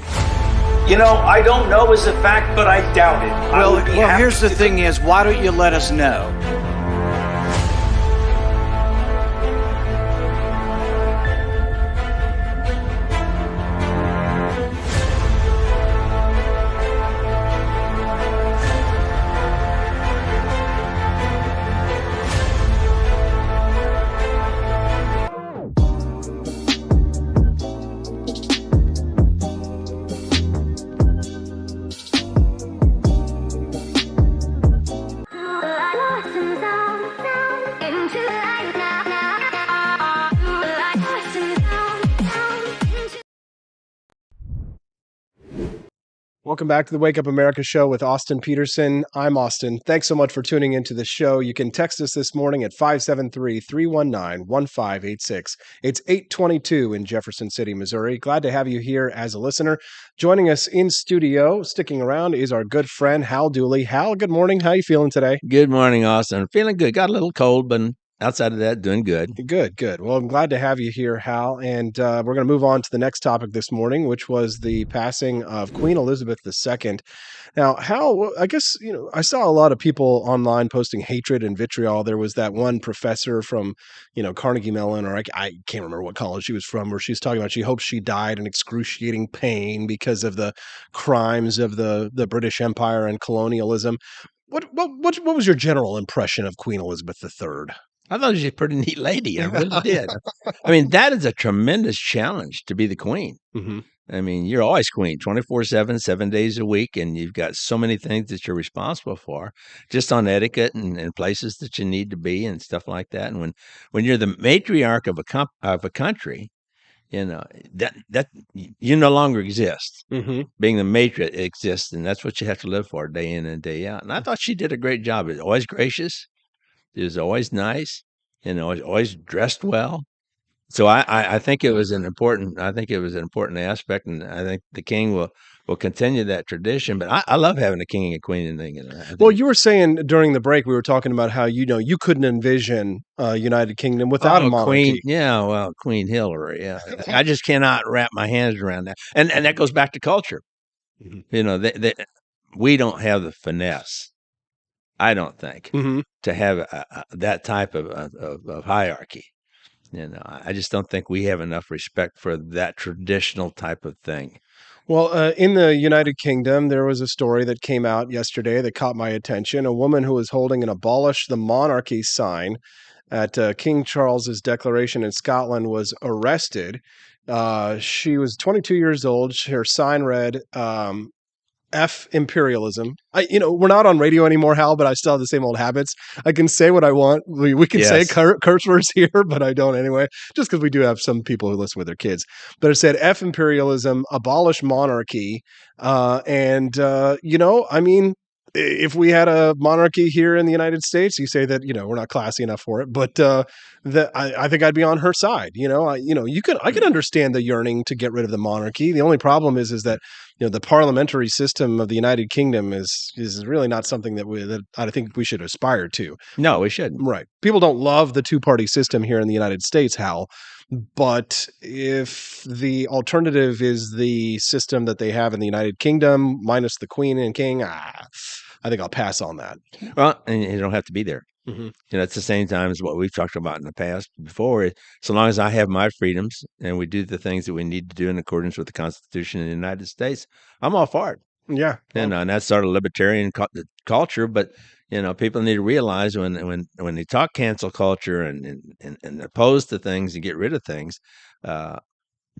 You know, I don't know as a fact, but I doubt it. Well, here's the thing is, why don't you let us know? Welcome back to the Wake Up America show with Austin Peterson. I'm Austin. Thanks so much for tuning into the show. You can text us this morning at 573-319-1586. It's 8:22 in Jefferson City, Missouri. Glad to have you here as a listener. Joining us in studio, sticking around, is our good friend Hal Dooley. Hal, good morning. How are you feeling today? Good morning, Austin. Feeling good. Got a little cold, but outside of that, doing good. Good. Well, I'm glad to have you here, Hal. And we're going to move on to the next topic this morning, which was the passing of Queen Elizabeth II. Now, Hal, I guess, I saw a lot of people online posting hatred and vitriol. There was that one professor from, Carnegie Mellon, or I can't remember what college she was from, where she's talking about she hopes she died in excruciating pain because of the crimes of the British Empire and colonialism. What was your general impression of Queen Elizabeth III? I thought she was a pretty neat lady. I really did. I mean, that is a tremendous challenge to be the queen. Mm-hmm. I mean, you're always queen 24/7, 7 days a week, and you've got so many things that you're responsible for just on etiquette and places that you need to be and stuff like that. And when you're the matriarch of a country, that you no longer exist. Mm-hmm. Being the matriarch exists, and that's what you have to live for day in and day out. And I thought she did a great job. It was always gracious. It was always nice, always dressed well. So I think it was an important aspect, and I think the king will continue that tradition. But I love having a king and queen in England. Well, you were saying during the break, we were talking about how you couldn't envision United Kingdom without a monarchy. Queen Hillary. Yeah, I just cannot wrap my hands around that, and that goes back to culture. Mm-hmm. We don't have the finesse, I don't think, mm-hmm. to have that type of hierarchy. I just don't think we have enough respect for that traditional type of thing. Well, in the United Kingdom, there was a story that came out yesterday that caught my attention. A woman who was holding an "Abolish the Monarchy" sign at King Charles's declaration in Scotland was arrested. She was 22 years old. Her sign read, F imperialism. We're not on radio anymore, Hal, but I still have the same old habits. I can say what I want. We can say curse words here, but I don't anyway, just because we do have some people who listen with their kids. But it said F imperialism, abolish monarchy. If we had a monarchy here in the United States, you say that, we're not classy enough for it, but I think I'd be on her side. I can understand the yearning to get rid of the monarchy. The only problem is that, the parliamentary system of the United Kingdom is really not something that I think we should aspire to. No, we shouldn't. Right. People don't love the two-party system here in the United States, Hal. But if the alternative is the system that they have in the United Kingdom, minus the Queen and King, I think I'll pass on that. Well, and you don't have to be there. Mm-hmm. It's the same time as what we've talked about in the past before. So long as I have my freedoms and we do the things that we need to do in accordance with the Constitution of the United States, I'm all for it. Yeah. And that's sort of libertarian culture. But, people need to realize when they talk cancel culture and opposed to things and get rid of things,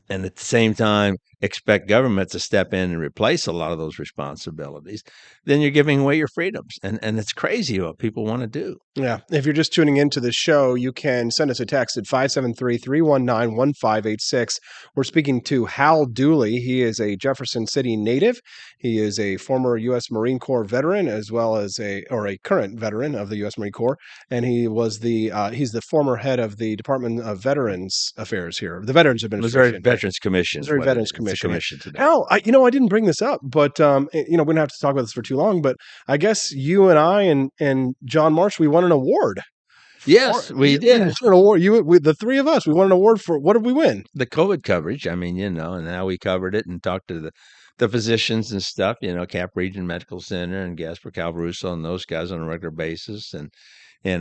and at the same time expect government to step in and replace a lot of those responsibilities, then you're giving away your freedoms. And it's crazy what people want to do. Yeah. If you're just tuning into the show, you can send us a text at 573-319-1586. We're speaking to Hal Dooley. He is a Jefferson City native. He is a former U.S. Marine Corps veteran, as well as a current veteran of the U.S. Marine Corps. And he was he's the former head of the Department of Veterans Affairs here, the Veterans Missouri Administration. Veterans Commission. Missouri Veterans Commission. Today. Hal, I didn't bring this up, but we don't have to talk about this for too long. But I guess you and I and John Marsh, we won an award. Yes, we did. We won an award. The three of us, we won an award for, what did we win? The COVID coverage. I mean, and how we covered it and talked to the physicians and stuff, Cap Region Medical Center and Gasper Calvaruso and those guys on a regular basis. And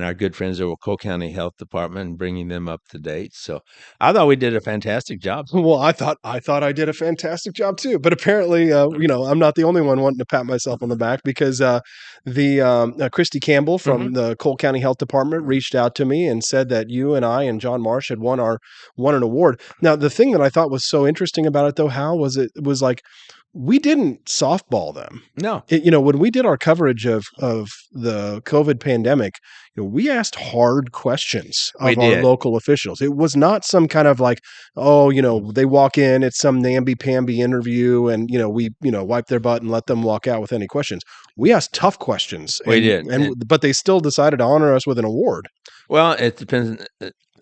our good friends over Cole County Health Department and bringing them up to date. So I thought we did a fantastic job. Well, I thought I did a fantastic job too. But apparently, I'm not the only one wanting to pat myself on the back, because Christy Campbell from the Cole County Health Department reached out to me and said that you and I and John Marsh had won an award. Now, the thing that I thought was so interesting about it, though, Hal, was it was like, we didn't softball them. No. When we did our coverage of the COVID pandemic, we asked hard questions of our local officials. It was not some kind of like, they walk in, it's some namby-pamby interview, and, we wipe their butt and let them walk out with any questions. We asked tough questions. We did. But they still decided to honor us with an award. Well, it depends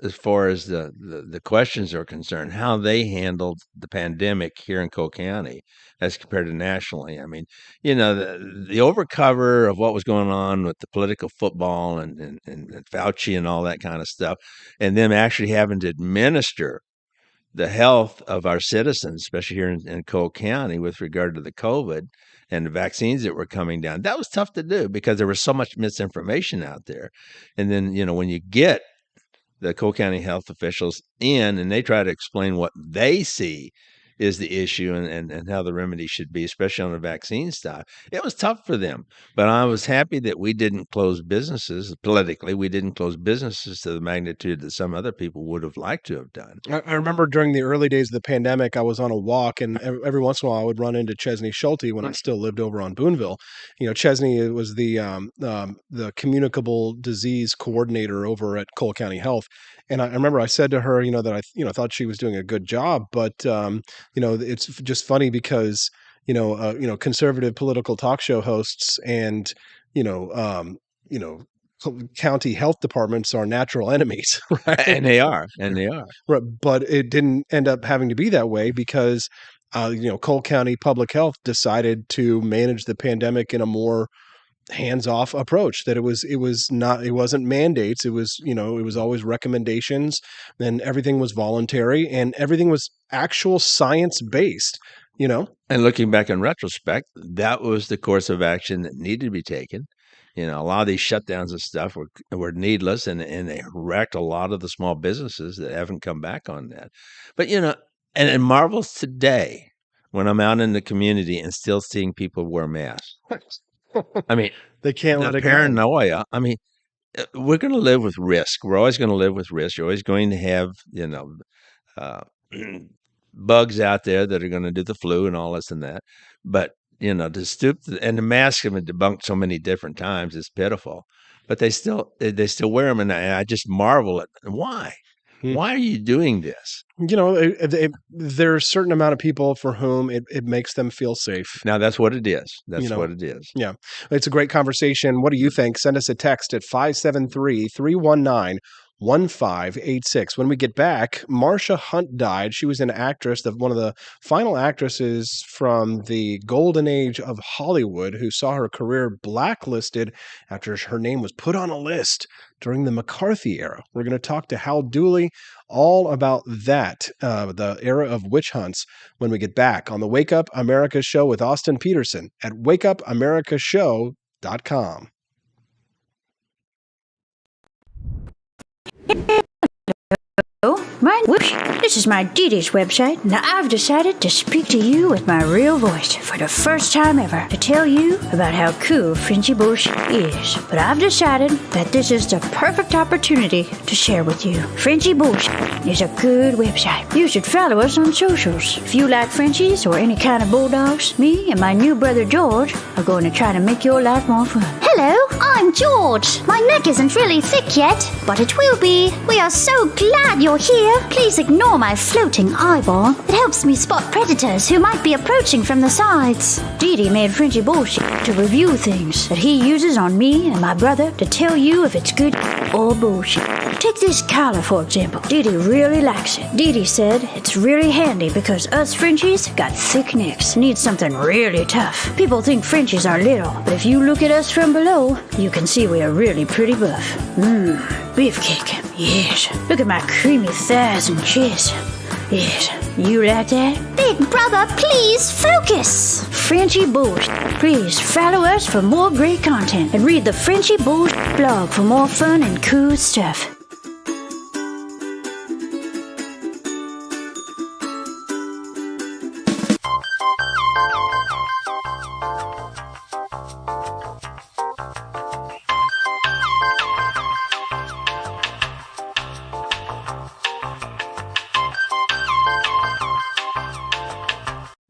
as far as the questions are concerned, how they handled the pandemic here in Cole County as compared to nationally. I mean, the overcover of what was going on with the political football and Fauci and all that kind of stuff, and them actually having to administer the health of our citizens, especially here in Cole County with regard to the COVID and the vaccines that were coming down. That was tough to do because there was so much misinformation out there. And then, when you get the Cole County health officials in and they try to explain what they see is the issue and how the remedy should be, especially on the vaccine side. It was tough for them, but I was happy that we didn't close businesses politically. We didn't close businesses to the magnitude that some other people would have liked to have done. I remember during the early days of the pandemic, I was on a walk, and every once in a while I would run into Chesney Schulte when I still lived over on Boonville. Chesney was the communicable disease coordinator over at Cole County Health. And I remember I said to her, that I thought she was doing a good job, but it's just funny because conservative political talk show hosts and county health departments are natural enemies, right? And they are. Right, but it didn't end up having to be that way because Cole County Public Health decided to manage the pandemic in a more hands-off approach. That it wasn't mandates. It was always recommendations, and everything was voluntary, and everything was actual science-based. And looking back in retrospect, that was the course of action that needed to be taken. A lot of these shutdowns and stuff were needless, and they wrecked a lot of the small businesses that haven't come back on that. But and it marvels today when I'm out in the community and still seeing people wear masks. I mean, they can't let it go. Paranoia. I mean, we're going to live with risk. We're always going to live with risk. You're always going to have, bugs out there that are going to do the flu and all this and that. But, to stoop and the masks have been debunked so many different times, it's pitiful. But they still wear them, and I just marvel at why. Why are you doing this? There's a certain amount of people for whom it makes them feel safe. Now, that's what it is. That's what it is. Yeah. It's a great conversation. What do you think? Send us a text at 573-319-1586. When we get back, Marsha Hunt died. She was an actress, one of the final actresses from the golden age of Hollywood, who saw her career blacklisted after her name was put on a list during the McCarthy era. We're going to talk to Hal Dooley all about that, the era of witch hunts, when we get back on the Wake Up America Show with Austin Peterson at wakeupAmericaShow.com. This is my Didi's website. Now I've decided to speak to you with my real voice for the first time ever to tell you about how cool Frenchy Bush is. But I've decided that this is the perfect opportunity to share with you. Frenchy Bush is a good website. You should follow us on socials. If you like Frenchies or any kind of bulldogs, me and my new brother George are going to try to make your life more fun. Hello, I'm George. My neck isn't really thick yet, but it will be. We are so glad you're here. Please ignore my floating eyeball. It helps me spot predators who might be approaching from the sides. Didi made Frenchy Bullshit to review things that he uses on me and my brother to tell you if it's good or bullshit. Take this collar, for example. Didi really likes it. Didi said it's really handy because us Frenchies got thick necks. Need something really tough. People think Frenchies are little, but if you look at us from below, you can see we are really pretty buff. Beefcake. Yes. Look at my creamy thighs and chest. Yes. You like that? Big brother, please focus. Frenchy Bush. Please follow us for more great content and read the Frenchy Bush blog for more fun and cool stuff.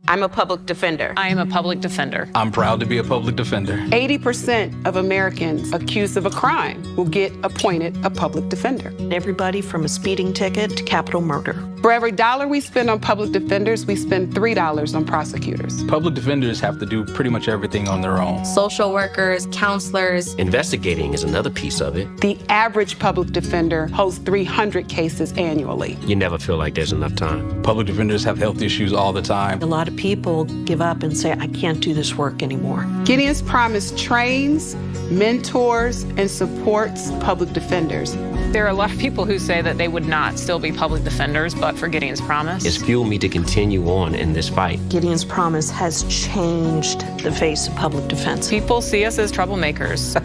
I'm a public defender. I am a public defender. I'm proud to be a public defender. 80% of Americans accused of a crime will get appointed a public defender. Everybody from a speeding ticket to capital murder. For every dollar we spend on public defenders, we spend $3 on prosecutors. Public defenders have to do pretty much everything on their own. Social workers, counselors. Investigating is another piece of it. The average public defender holds 300 cases annually. You never feel like there's enough time. Public defenders have health issues all the time. A lot of people give up and say, I can't do this work anymore. Gideon's Promise trains, mentors, and supports public defenders. There are a lot of people who say that they would not still be public defenders, but for Gideon's Promise. It's fueled me to continue on in this fight. Gideon's Promise has changed the face of public defense. People see us as troublemakers.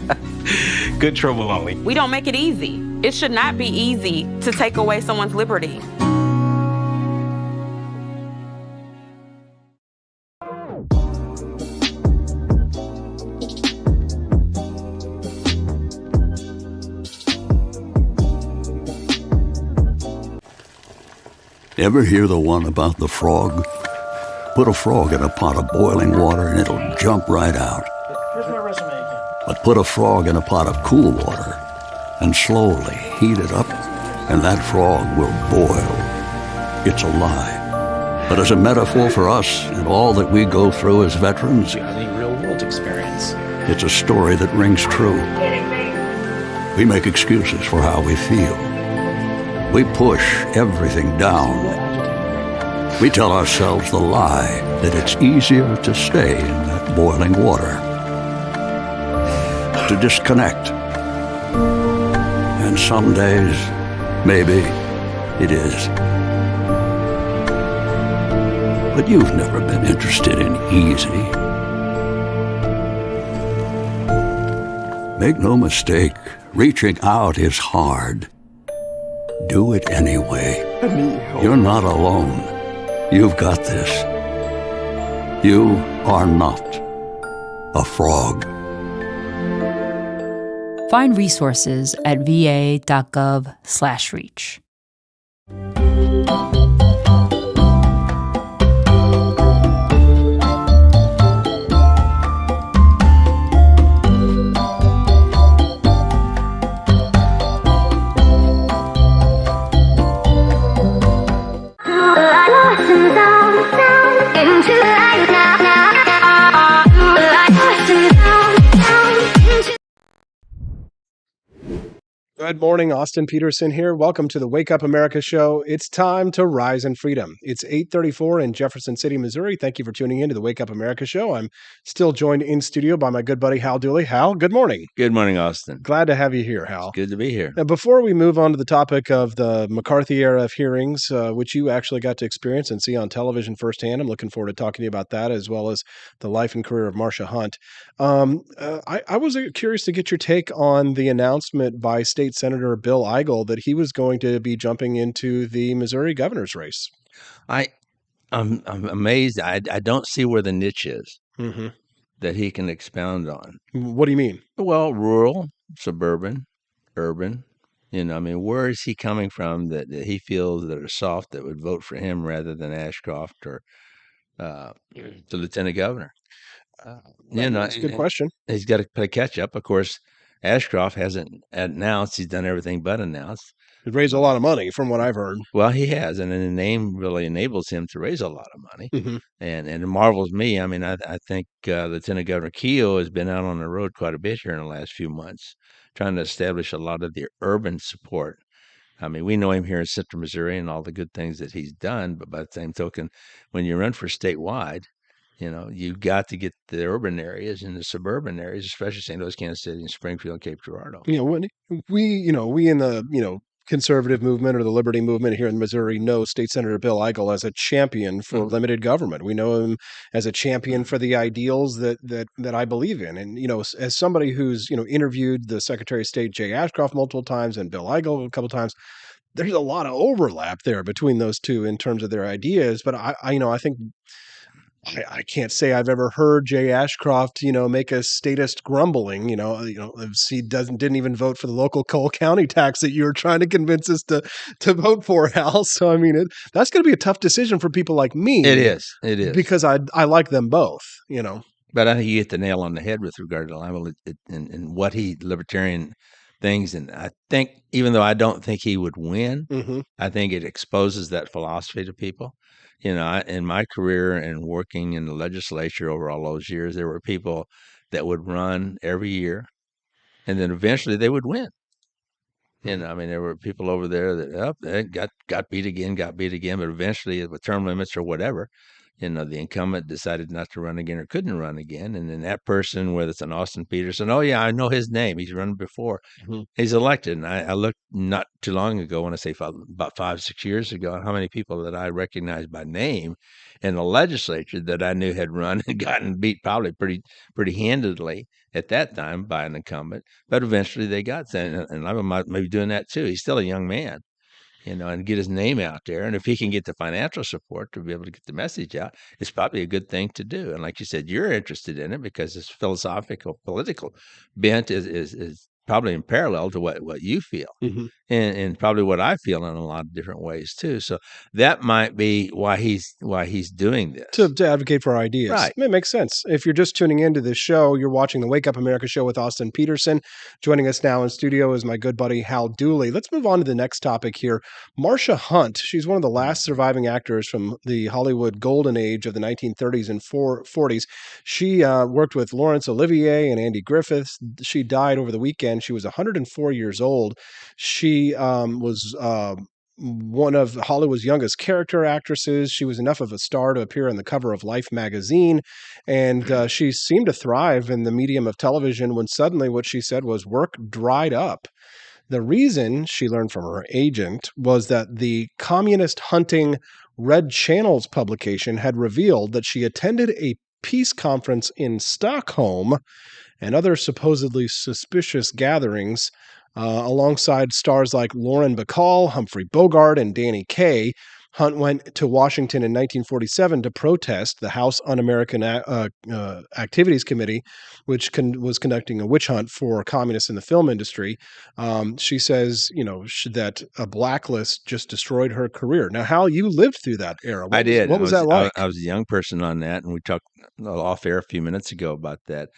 Good trouble only. We don't make it easy. It should not be easy to take away someone's liberty. Ever hear the one about the frog? Put a frog in a pot of boiling water and it'll jump right out. Here's my resume again. But put a frog in a pot of cool water and slowly heat it up, and that frog will boil. It's a lie. But as a metaphor for us and all that we go through as veterans, The real-world experience. it's a story that rings true. We make excuses for how we feel. We push everything down. We tell ourselves the lie that it's easier to stay in that boiling water, to disconnect. And some days, maybe it is. But you've never been interested in easy. Make no mistake, reaching out is hard. Do it anyway. You're not alone. You've got this. You are not a frog. Find resources at va.gov/reach. Good morning, Austin Peterson here. Welcome to the Wake Up America show. It's time to rise in freedom. It's 8:34 in Jefferson City, Missouri. Thank you for tuning in to the Wake Up America show. I'm still joined in studio by my good buddy, Hal Dooley. Hal, good morning. Good morning, Austin. Glad to have you here, Hal. Good to be here. Now, before we move on to the topic of the McCarthy era of hearings, which you actually got to experience and see on television firsthand, I'm looking forward to talking to you about that, as well as the life and career of Marcia Hunt. I was curious to get your take on the announcement by State State Senator Bill Eigel that he was going to be jumping into the Missouri governor's race. I'm amazed. I don't see where the niche is Mm-hmm. that he can expound on. What do you mean? Well, rural, suburban, urban. I mean, where is he coming from that he feels that are soft that would vote for him rather than Ashcroft or the lieutenant governor? That's a good question. He's got to play catch up. Of course, Ashcroft hasn't announced. He's done everything but announced. He's raised a lot of money, from what I've heard. Well, he has, and the name really enables him to raise a lot of money. Mm-hmm. And it marvels me. I mean, I think Lieutenant Governor Keogh has been out on the road quite a bit here in the last few months, trying to establish a lot of the urban support. I mean, we know him here in Central Missouri and all the good things that he's done, but by the same token, when you run for statewide, you've got to get the urban areas and the suburban areas, especially St. Louis, Kansas City, and Springfield, and Cape Girardeau. When we in the conservative movement or the liberty movement here in Missouri know State Senator Bill Eigel as a champion for limited government. We know him as a champion for the ideals that I believe in. And as somebody who's interviewed the Secretary of State Jay Ashcroft multiple times and Bill Eigel a couple times, there's a lot of overlap there between those two in terms of their ideas. But I think I can't say I've ever heard Jay Ashcroft, make a statist grumbling, if he didn't even vote for the local Cole County tax that you were trying to convince us to vote for, Al. So, I mean, that's going to be a tough decision for people like me. It is. Because I like them both, But I think you hit the nail on the head with regard to Lionel and what libertarian things. And I think, even though I don't think he would win, I think it exposes that philosophy to people. In my career and working in the legislature over all those years, there were people that would run every year, and then eventually they would win. I mean, there were people over there that they got beat again, but eventually, with term limits or whatever, the incumbent decided not to run again or couldn't run again, and then that person, whether it's an Austin Peterson, oh yeah, I know his name, he's run before, he's elected. And I looked not too long ago, when I say about 5-6 years ago, how many people that I recognized by name in the legislature that I knew had run and gotten beat probably pretty handedly at that time by an incumbent, but eventually they got that, and I might maybe doing that too. He's still a young man. And get his name out there. And if he can get the financial support to be able to get the message out, it's probably a good thing to do. And like you said, you're interested in it because his philosophical, political bent is probably in parallel to what you feel, and probably what I feel in a lot of different ways too. So that might be why he's doing this, to advocate for our ideas. Right. It makes sense. If you're just tuning into this show, you're watching the Wake Up America show with Austin Peterson. Joining us now in studio is my good buddy Hal Dooley. Let's move on to the next topic here. Marcia Hunt. She's one of the last surviving actors from the Hollywood golden age of the 1930s and 40s. She worked with Laurence Olivier and Andy Griffith. She died over the weekend. She was 104 years old. She was one of Hollywood's youngest character actresses. She was enough of a star to appear on the cover of Life magazine, and she seemed to thrive in the medium of television when suddenly what she said was work dried up. The reason, she learned from her agent, was that the communist hunting Red Channels publication had revealed that she attended a peace conference in Stockholm and other supposedly suspicious gatherings alongside stars like Lauren Bacall, Humphrey Bogart, and Danny Kaye. Hunt went to Washington in 1947 to protest the House Un-American Activities Committee, which was conducting a witch hunt for communists in the film industry. She says, that a blacklist just destroyed her career. Now, Hal, you lived through that era. I did. What was that like? I was a young person on that, and we talked off air a few minutes ago about that.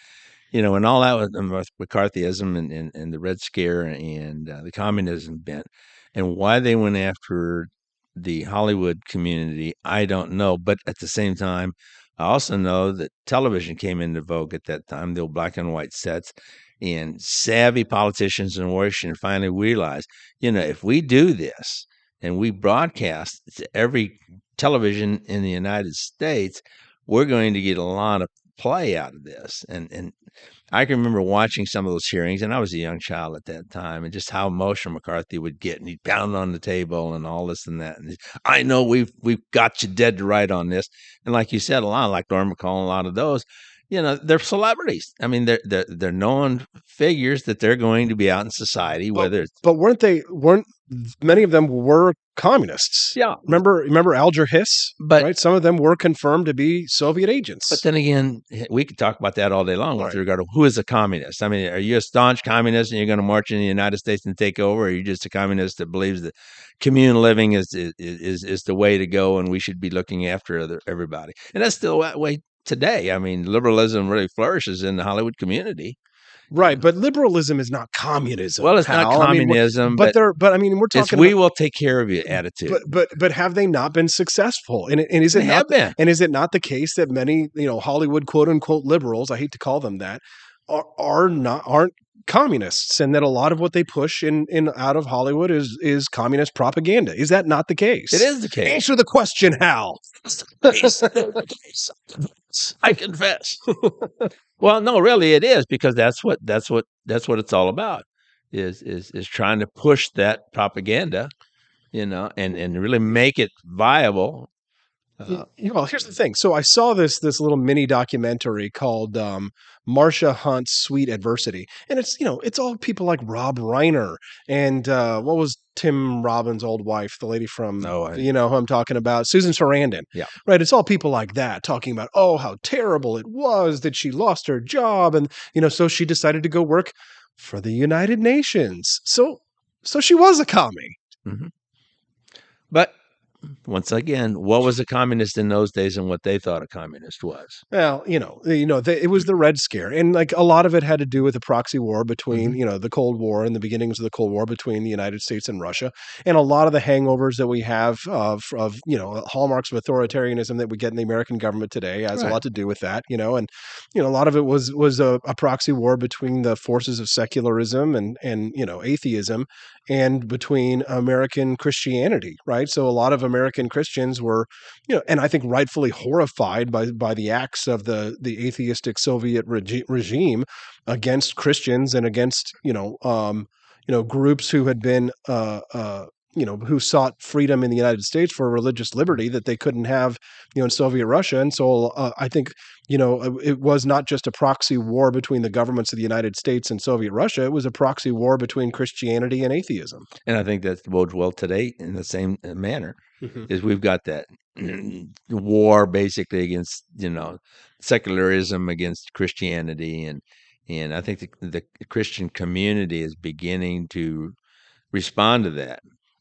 And all that with McCarthyism and the Red Scare and the communism bent, and why they went after the Hollywood community, I don't know. But at the same time, I also know that television came into vogue at that time, the old black and white sets, and savvy politicians in Washington finally realized, if we do this and we broadcast to every television in the United States, we're going to get a lot of play out of this. And I can remember watching some of those hearings, and I was a young child at that time, and just how emotional McCarthy would get, and he'd pound on the table and all this and that. And I know we've got you dead to right on this. And like you said, a lot like Lauren McCall, a lot of those, they're celebrities. I mean, they're known figures that they're going to be out in society, whether it's But weren't many of them were communists? Yeah. Remember Alger Hiss? But right, some of them were confirmed to be Soviet agents. But then again, we could talk about that all day long with regard to who is a communist. I mean, are you a staunch communist and you're going to march in the United States and take over? Or are you just a communist that believes that communal living is the way to go and we should be looking after everybody? And that's still that way today. I mean, liberalism really flourishes in the Hollywood community. Right, but liberalism is not communism. Well, it's not communism, but I mean, we're talking. We will take care of you attitude. But have they not been successful? And is it not? And is it not the case that many Hollywood quote unquote liberals, I hate to call them that, aren't communists, and that a lot of what they push in out of Hollywood is communist propaganda? Is that not the case? It is the case. Answer the question, Hal. I confess. Well, no, really, it is, because that's what it's all about. Is trying to push that propaganda, and really make it viable. Well, here's the thing. So I saw this little mini documentary called Marsha Hunt's Sweet Adversity, and it's all people like Rob Reiner and what was Tim Robbins' old wife, the lady from who I'm talking about, Susan Sarandon. Yeah, right. It's all people like that talking about how terrible it was that she lost her job, and so she decided to go work for the United Nations. So she was a commie. Mm-hmm. But once again, what was a communist in those days and what they thought a communist was? Well, it was the Red Scare, and like a lot of it had to do with the proxy war between, the Cold War and the beginnings of the Cold War between the United States and Russia, and a lot of the hangovers that we have of hallmarks of authoritarianism that we get in the American government today has a lot to do with that, and a lot of it was a proxy war between the forces of secularism and atheism, and between American Christianity, right? So a lot of American Christians were, and I think rightfully horrified by the acts of the atheistic Soviet regime against Christians and against groups who had been who sought freedom in the United States for religious liberty that they couldn't have in Soviet Russia. And so I think it was not just a proxy war between the governments of the United States and Soviet Russia. It was a proxy war between Christianity and atheism. And I think that bodes well today in the same manner. Is we've got that war basically against secularism against Christianity, and I think the Christian community is beginning to respond to that.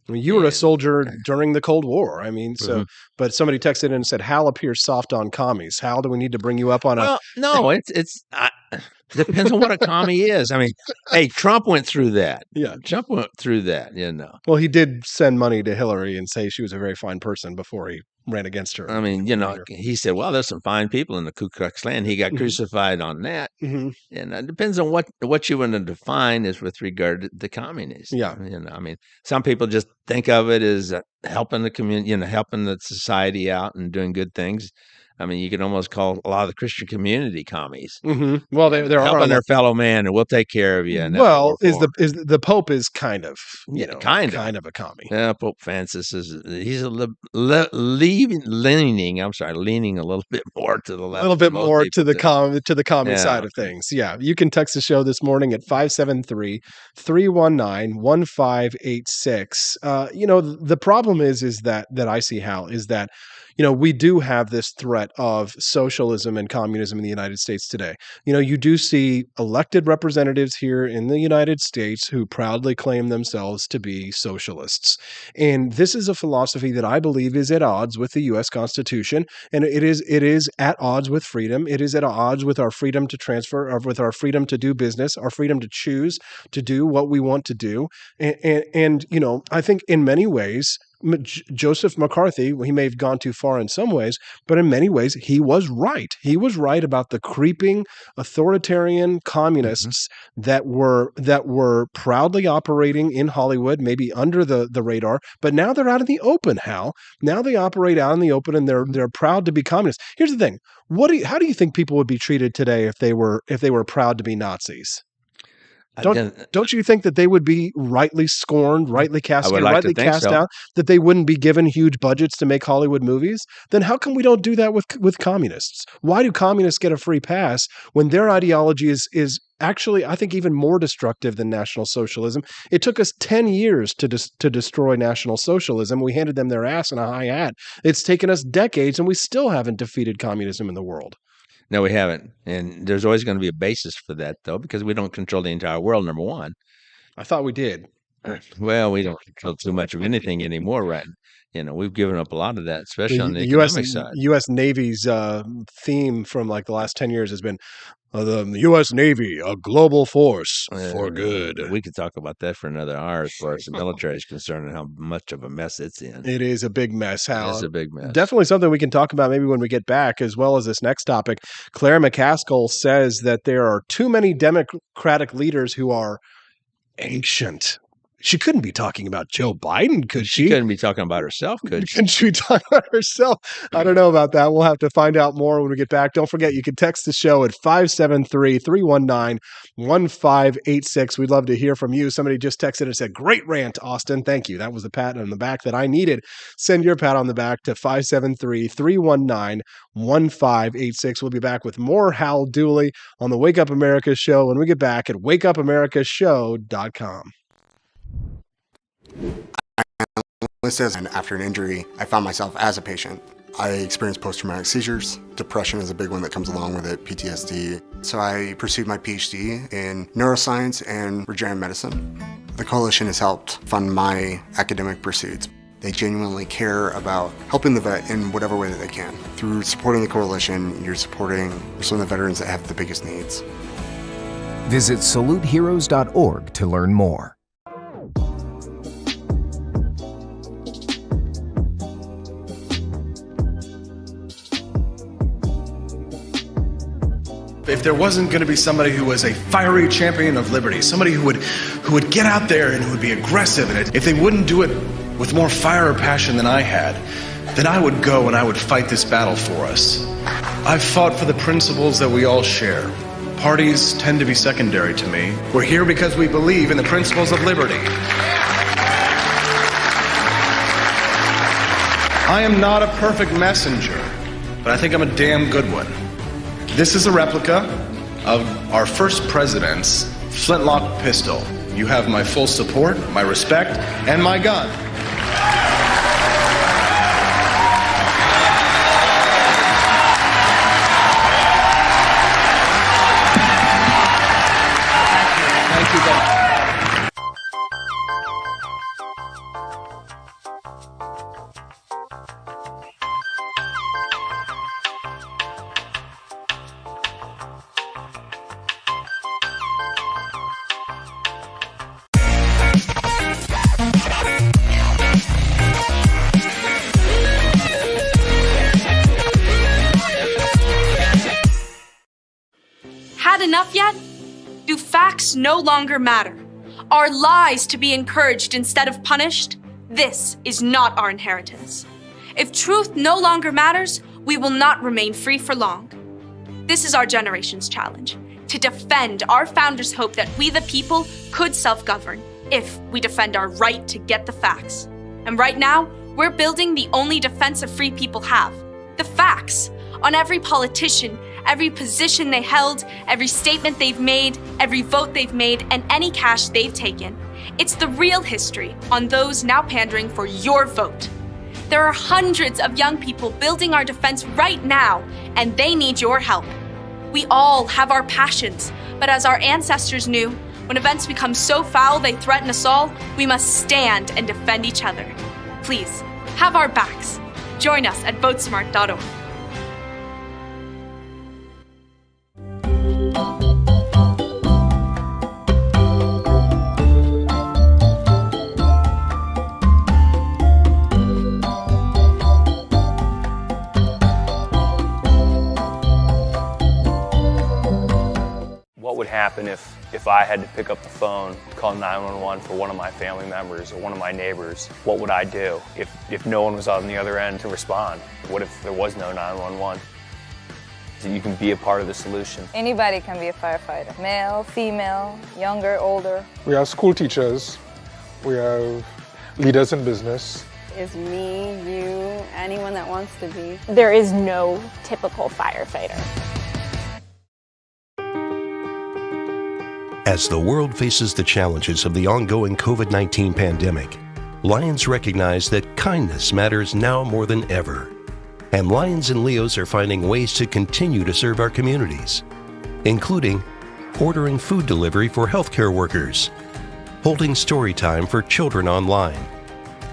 I mean, you were a soldier during the Cold War. I mean, but somebody texted in and said, Hal appears soft on commies. Hal, do we need to bring you up on Well, no, it's depends on what a commie is. I mean, hey, Trump went through that. Yeah. Trump went through that, Well, he did send money to Hillary and say she was a very fine person before he ran against her. I mean, he said, well, there's some fine people in the Ku Klux Klan. He got crucified on that. And it depends on what you want to define as with regard to the communists. Yeah. I mean, some people just think of it as helping the community, helping the society out and doing good things. I mean, you can almost call a lot of the Christian community commies. Well, they're helping their fellow man, and we'll take care of you. And well, the Pope is kind of kind of a commie. Yeah, Pope Francis he's leaning a little bit more to the left, a little bit more to the commie side of things. Yeah, you can text the show this morning at 573-319-1586. The problem is that I see, Hal, is that we do have this threat of socialism and communism in the United States today. You do see elected representatives here in the United States who proudly claim themselves to be socialists. And this is a philosophy that I believe is at odds with the U.S. Constitution. And it is at odds with freedom. It is at odds with our freedom to transfer, or with our freedom to do business, our freedom to choose to do what we want to do. And I think in many ways, Joseph McCarthy, he may have gone too far in some ways, but in many ways, he was right. He was right about the creeping authoritarian communists that were proudly operating in Hollywood, maybe under the radar, but now they're out in the open, Hal. Now they operate out in the open, and they're proud to be communists. Here's the thing. How do you think people would be treated today if they were proud to be Nazis? Don't you think that they would be rightly scorned, rightly cast, rightly cast so. out, that they wouldn't be given huge budgets to make Hollywood movies? Then how come we don't do that with communists? Why do communists get a free pass when their ideology is actually, I think, even more destructive than National Socialism? It took us 10 years to destroy National Socialism. We handed them their ass in a high hat. It's taken us decades, and we still haven't defeated communism in the world. No, we haven't. And there's always going to be a basis for that, though, because we don't control the entire world, number one. I thought we did. Well, we don't control too much of anything anymore, right? We've given up a lot of that, especially on the US, economic side. U.S. Navy's theme from like the last 10 years has been the U.S. Navy, a global force for good. We could talk about that for another hour as far as the military is concerned and how much of a mess it's in. It is a big mess, Hal. It's a big mess. Definitely something we can talk about maybe when we get back, as well as this next topic. Claire McCaskill says that there are too many Democratic leaders who are ancient. She couldn't be talking about Joe Biden, could she? She couldn't be talking about herself, could she? Couldn't she be talking about herself? I don't know about that. We'll have to find out more when we get back. Don't forget, you can text the show at 573-319-1586. We'd love to hear from you. Somebody just texted and said, "Great rant, Austin." Thank you. That was the pat on the back that I needed. Send your pat on the back to 573-319-1586. We'll be back with more Hal Dooley on the Wake Up America show when we get back at wakeupAmericaShow.com. And after an injury, I found myself as a patient. I experienced post-traumatic seizures. Depression is a big one that comes along with it, PTSD. So I pursued my PhD in neuroscience and regenerative medicine. The coalition has helped fund my academic pursuits. They genuinely care about helping the vet in whatever way that they can. Through supporting the coalition, you're supporting some of the veterans that have the biggest needs. Visit saluteheroes.org to learn more. If there wasn't going to be somebody who was a fiery champion of liberty, somebody who would get out there and who would be aggressive, and if they wouldn't do it with more fire or passion than I had, then I would go and I would fight this battle for us. I've fought for the principles that we all share. Parties tend to be secondary to me. We're here because we believe in the principles of liberty. I am not a perfect messenger, but I think I'm a damn good one. This is a replica of our first president's flintlock pistol. You have my full support, my respect, and my gun. Thank you, guys. Had enough yet? Do facts no longer matter? Are lies to be encouraged instead of punished? This is not our inheritance. If truth no longer matters, we will not remain free for long. This is our generation's challenge, to defend our founders' hope that we the people could self-govern if we defend our right to get the facts. And right now, we're building the only defense of free people have, the facts, on every politician, every position they held, every statement they've made, every vote they've made, and any cash they've taken. It's the real history on those now pandering for your vote. There are hundreds of young people building our defense right now, and they need your help. We all have our passions, but as our ancestors knew, when events become so foul they threaten us all, we must stand and defend each other. Please, have our backs. Join us at votesmart.org. What would happen if I had to pick up the phone, call 911 for one of my family members or one of my neighbors? What would I do if no one was on the other end to respond? What if there was no 911? that you can be a part of the solution. Anybody can be a firefighter. Male, female, younger, older. We have school teachers. We have leaders in business. Is me, you, anyone that wants to be. There is no typical firefighter. As the world faces the challenges of the ongoing COVID-19 pandemic, Lions recognize that kindness matters now more than ever. And Lions and Leos are finding ways to continue to serve our communities, including ordering food delivery for healthcare workers, holding story time for children online,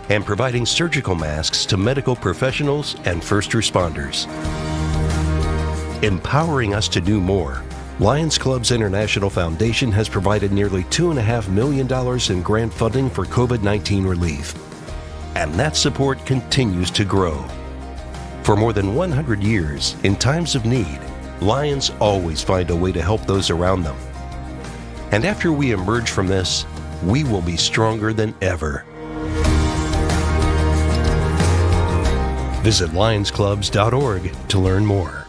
and providing surgical masks to medical professionals and first responders. Empowering us to do more, Lions Clubs International Foundation has provided nearly $2.5 million in grant funding for COVID-19 relief. And that support continues to grow. For more than 100 years, in times of need, Lions always find a way to help those around them. And after we emerge from this, we will be stronger than ever. Visit lionsclubs.org to learn more.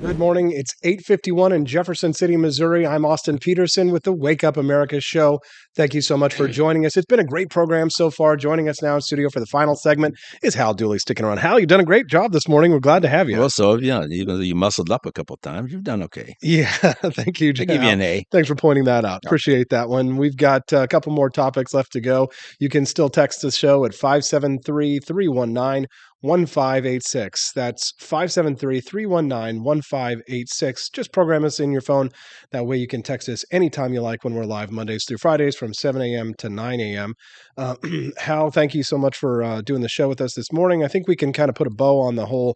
Good morning. It's 8:51 in Jefferson City, Missouri. I'm Austin Peterson with the Wake Up America show. Thank you so much for joining us. It's been a great program so far. Joining us now in studio for the final segment is Hal Dooley sticking around. Hal, you've done a great job this morning. We're glad to have you. Well, so have you. Even though you muscled up a couple of times, you've done okay. Yeah, thank you, I give you an A. Thanks for pointing that out. Appreciate that one. We've got a couple more topics left to go. You can still text the show at 573-319-1586. That's 573-319-1586. Just program us in your phone. That way you can text us anytime you like when we're live Mondays through Fridays from 7 a.m. to 9 a.m. Hal, thank you so much for doing the show with us this morning. I think we can kind of put a bow on the whole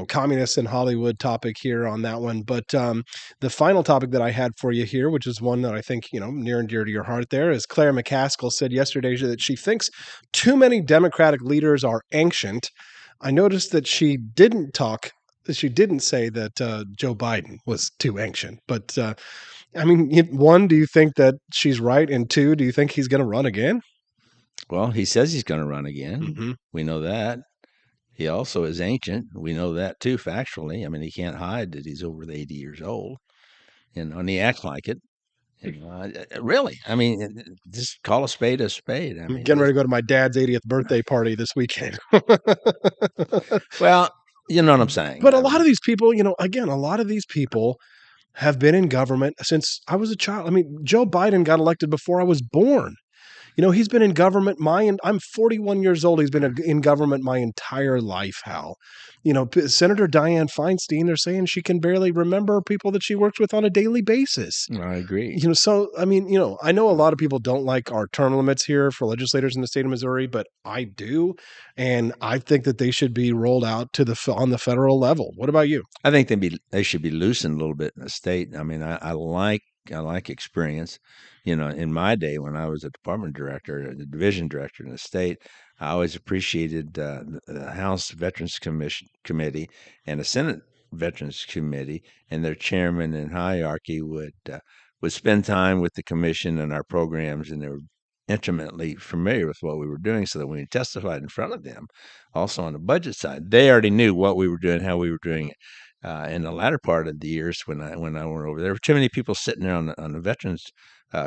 communists in Hollywood topic here on that one. But the final topic that I had for you here, which is one that I think, near and dear to your heart there, is Claire McCaskill said yesterday that she thinks too many Democratic leaders are ancient. I noticed that she didn't say that Joe Biden was too ancient. But, one, do you think that she's right? And two, do you think he's going to run again? Well, he says he's going to run again. Mm-hmm. We know that. He also is ancient. We know that, too, factually. I mean, he can't hide that he's over 80 years old. And he acts like it. Really. I mean, just call a spade a spade. I'm getting ready to go to my dad's 80th birthday party this weekend. Well, you know what I'm saying. But a lot of these people, a lot of these people have been in government since I was a child. I mean, Joe Biden got elected before I was born. He's been in government I'm 41 years old. He's been in government my entire life, Hal. Senator Dianne Feinstein, they're saying she can barely remember people that she works with on a daily basis. I agree. So, I know a lot of people don't like our term limits here for legislators in the state of Missouri, but I do. And I think that they should be rolled out on the federal level. What about you? I think they should be loosened a little bit in the state. I mean, I like experience. In my day when I was a department director, the division director in the state, I always appreciated the House Veterans Committee and the Senate Veterans Committee, and their chairman and hierarchy would spend time with the commission and our programs, and they were intimately familiar with what we were doing, so that when we testified in front of them, also on the budget side, they already knew what we were doing, how we were doing it. In the latter part of the years when I went over there were too many people sitting there on the veterans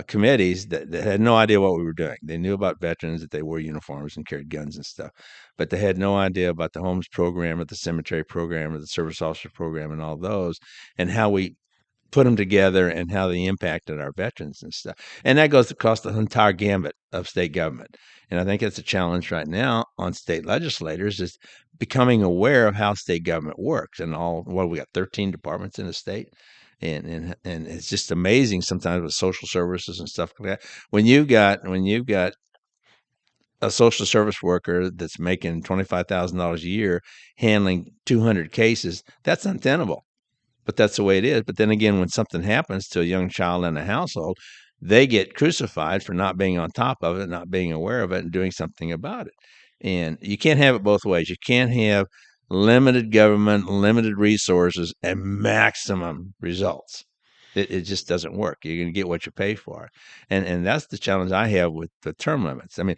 committees that had no idea what we were doing. They knew about veterans, that they wore uniforms and carried guns and stuff, but they had no idea about the homes program or the cemetery program or the service officer program and all those, and how we put them together and how they impacted our veterans and stuff. And that goes across the entire gambit of state government. And I think it's a challenge right now on state legislators, is becoming aware of how state government works and we got 13 departments in the state. And it's just amazing sometimes with social services and stuff like that. When you've got a social service worker that's making $25,000 a year handling 200 cases, that's untenable. But that's the way it is. But then again, when something happens to a young child in a household, they get crucified for not being on top of it, not being aware of it, and doing something about it. And you can't have it both ways. You can't have limited government, limited resources, and maximum results. It just doesn't work. You're going to get what you pay for. And that's the challenge I have with the term limits. I mean,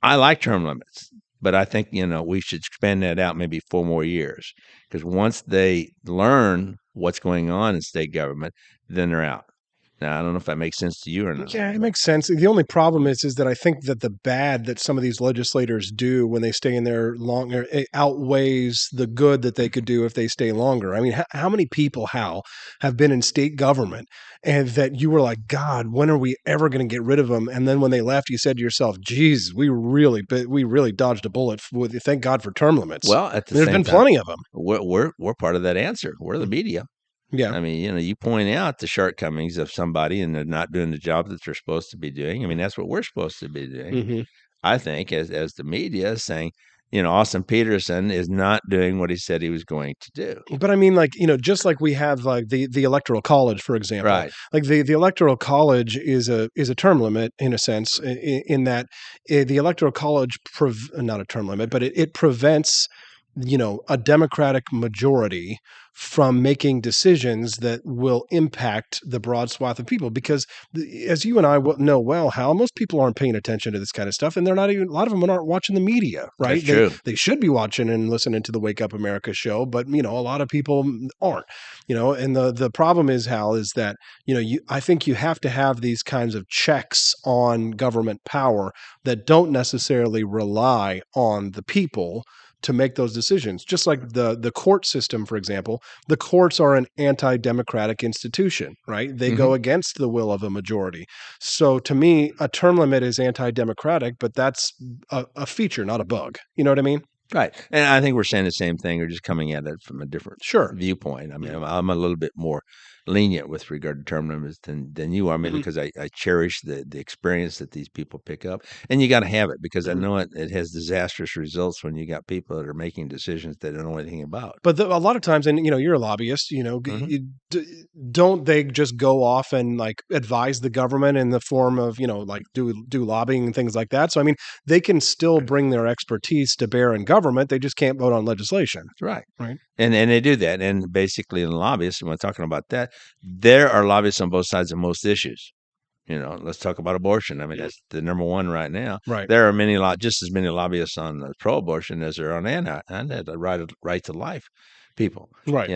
I like term limits, but I think, we should expand that out maybe 4 more years, because once they learn what's going on in state government, then they're out. Now, I don't know if that makes sense to you or not. Yeah, it makes sense. The only problem is that I think that the bad that some of these legislators do when they stay in there longer outweighs the good that they could do if they stay longer. I mean, how many people, Hal, have been in state government and that you were like, God, when are we ever going to get rid of them? And then when they left, you said to yourself, geez, we really dodged a bullet. Thank God for term limits. Well, at the there's same been time, plenty of them. We're part of that answer. We're the media. Yeah. I mean, you point out the shortcomings of somebody and they're not doing the job that they're supposed to be doing. I mean, that's what we're supposed to be doing. Mm-hmm. I think as the media is saying, Austin Peterson is not doing what he said he was going to do. But I mean, just like we have like the Electoral College, for example, right? Like the Electoral College is a term limit in a sense, in that the Electoral College not a term limit, but it prevents a Democratic majority from making decisions that will impact the broad swath of people. Because as you and I know well, Hal, most people aren't paying attention to this kind of stuff, and they're not even, a lot of them aren't watching the media, right? That's true. They should be watching and listening to the Wake Up America show, but a lot of people aren't, and the problem is, Hal, is that, I think you have to have these kinds of checks on government power that don't necessarily rely on the people to make those decisions. Just like the court system, for example, the courts are an anti-democratic institution, right? They go against the will of a majority. So to me, a term limit is anti-democratic, but that's a feature, not a bug. You know what I mean? Right. And I think we're saying the same thing. We're just coming at it from a different viewpoint. I mean, I'm a little bit more lenient with regard to term limits than you are, maybe because I cherish the experience that these people pick up. And you got to have it, because I know it has disastrous results when you got people that are making decisions they don't know anything about. But a lot of times, and you're a lobbyist, don't they just go off and like advise the government in the form of, like do lobbying and things like that? So, I mean, they can still bring their expertise to bear in government. They just can't vote on legislation. Right. Right. And they do that. And basically, in lobbyists, when we're talking about that, there are lobbyists on both sides of most issues. Let's talk about abortion. I mean, that's the number one right now. Right. There are just as many lobbyists on pro-abortion as there are on the right to life people. Right.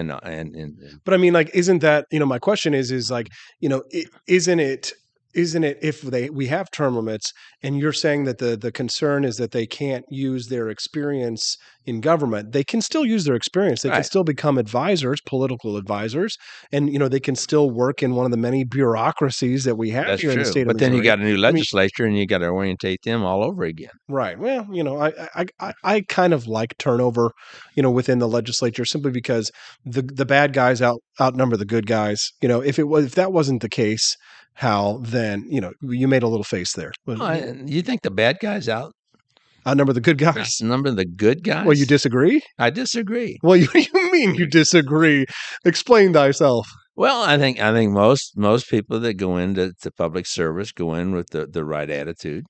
But I mean, like, isn't that, my question is like, isn't it if we have term limits, and you're saying that the concern is that they can't use their experience in government? They can still use their experience. They can still become advisors, political advisors, and they can still work in one of the many bureaucracies that we have here in the state of Missouri. But then you got a new legislature, and you got to orientate them all over again. Right. Well, I kind of like turnover, within the legislature, simply because the bad guys outnumber the good guys. If that wasn't the case, Hal, then you made a little face there. You think the bad guys outnumber the good guys? Outnumber the good guys? Well, you disagree? I disagree. Well, you mean you disagree? Explain thyself. Well, I think most people that go into public service go in with the right attitude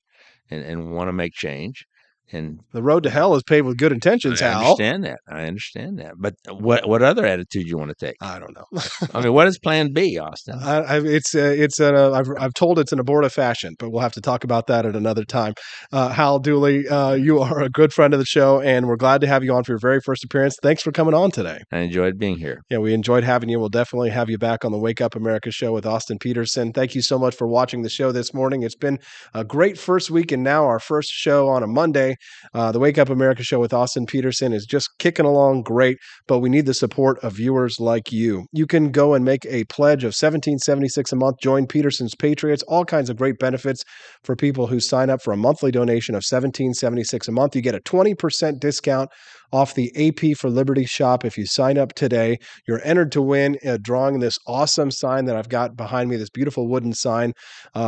and want to make change. And the road to hell is paved with good intentions, Hal. I understand that. But what other attitude you want to take? I don't know. I mean, what is Plan B, Austin? I've told it's an abortive fashion, but we'll have to talk about that at another time. Hal Dooley, you are a good friend of the show, and we're glad to have you on for your very first appearance. Thanks for coming on today. I enjoyed being here. Yeah, we enjoyed having you. We'll definitely have you back on the Wake Up America show with Austin Peterson. Thank you so much for watching the show this morning. It's been a great first week, and now our first show on a Monday. The Wake Up America show with Austin Peterson is just kicking along great, but we need the support of viewers like you. You can go and make a pledge of $17.76 a month. Join Peterson's Patriots. All kinds of great benefits for people who sign up for a monthly donation of $17.76 a month. You get a 20% discount off the AP for Liberty shop if you sign up today. You're entered to win drawing this awesome sign that I've got behind me, this beautiful wooden sign.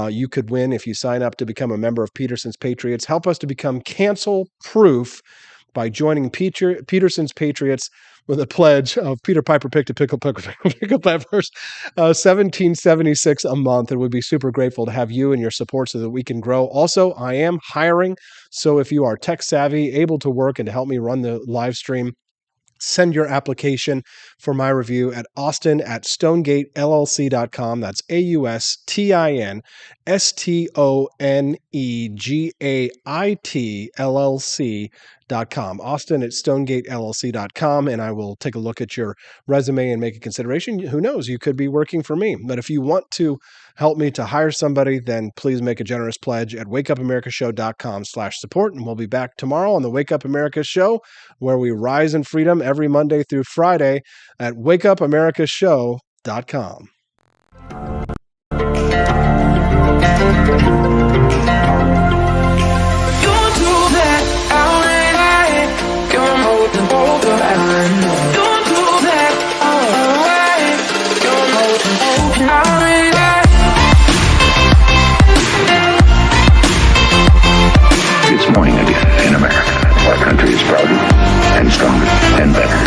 You could win if you sign up to become a member of Peterson's Patriots. Help us to become cancel-proof by joining Peterson's Patriots with a pledge of Peter Piper picked a pickle peppers, $17.76 a month. And we'd be super grateful to have you and your support so that we can grow. Also, I am hiring. So if you are tech savvy, able to work and to help me run the live stream, send your application for my review at austin@stonegatellc.com. That's AustinStonegatelLC.com. Austin@stonegatellc.com, and I will take a look at your resume and make a consideration. Who knows? You could be working for me. But if you want to help me to hire somebody, then please make a generous pledge at wakeupAmericaShow.com/support. And we'll be back tomorrow on the Wake Up America Show, where we rise in freedom every Monday through Friday at wakeupAmericaShow.com. It's morning again in America. Our country is prouder and stronger and better.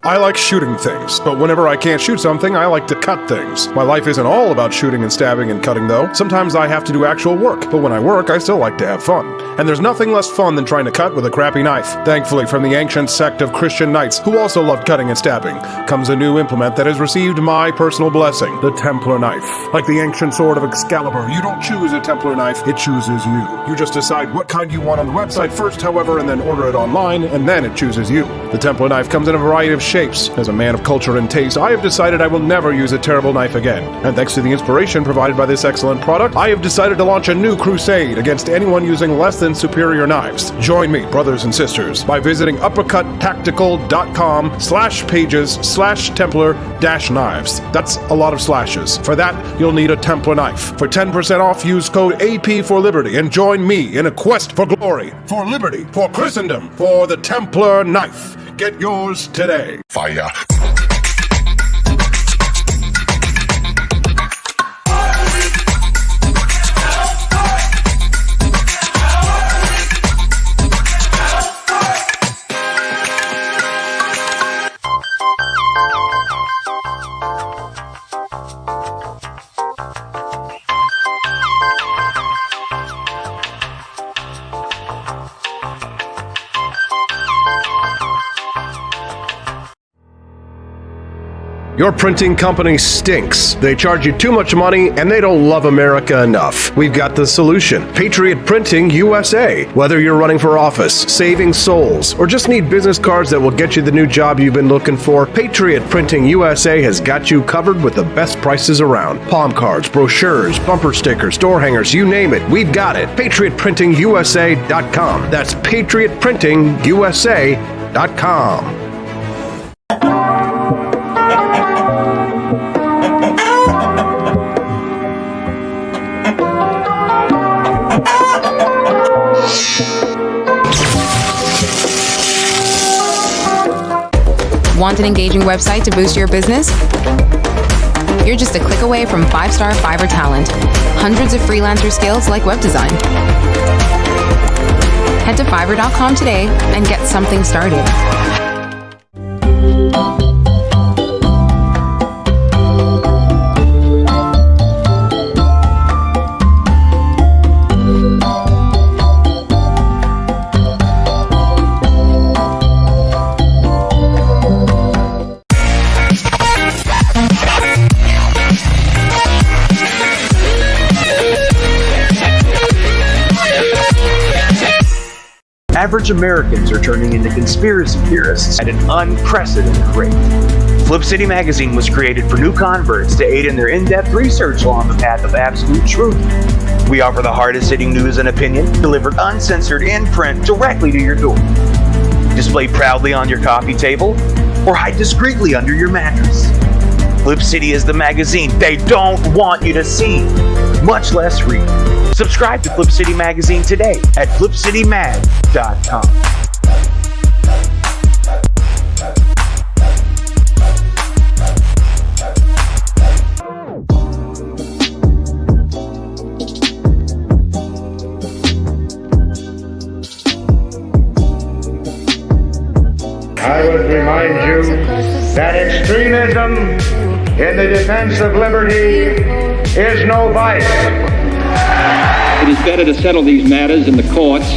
I like shooting things, but whenever I can't shoot something, I like to cut things. My life isn't all about shooting and stabbing and cutting, though. Sometimes I have to do actual work, but when I work, I still like to have fun. And there's nothing less fun than trying to cut with a crappy knife. Thankfully, from the ancient sect of Christian knights, who also loved cutting and stabbing, comes a new implement that has received my personal blessing, the Templar knife. Like the ancient sword of Excalibur, you don't choose a Templar knife, it chooses you. You just decide what kind you want on the website first, however, and then order it online, and then it chooses you. The Templar knife comes in a variety of shapes. As a man of culture and taste, I have decided I will never use a terrible knife again. And thanks to the inspiration provided by this excellent product, I have decided to launch a new crusade against anyone using less than superior knives. Join me, brothers and sisters, by visiting uppercuttactical.com/pages/Templar-knives. That's a lot of slashes. For that, you'll need a Templar knife. For 10% off, use code AP for Liberty and join me in a quest for glory, for liberty, for Christendom, for the Templar knife. Get yours today. Fire. Your printing company stinks. They charge you too much money and they don't love America enough. We've got the solution. Patriot Printing USA. Whether you're running for office, saving souls, or just need business cards that will get you the new job you've been looking for, Patriot Printing USA has got you covered with the best prices around. Palm cards, brochures, bumper stickers, door hangers, you name it, we've got it. PatriotPrintingUSA.com. That's PatriotPrintingUSA.com. Want an engaging website to boost your business? You're just a click away from 5-star Fiverr talent. Hundreds of freelancer skills like web design. Head to Fiverr.com today and get something started. Average Americans are turning into conspiracy theorists at an unprecedented rate. Flip City Magazine was created for new converts to aid in their in-depth research along the path of absolute truth. We offer the hardest-hitting news and opinion delivered uncensored in print directly to your door. Display proudly on your coffee table or hide discreetly under your mattress. Flip City is the magazine they don't want you to see, much less read. Subscribe to Flip City Magazine today at flipcitymag.com. I would remind you that extremism in the defense of liberty is no vice. It is better to settle these matters in the courts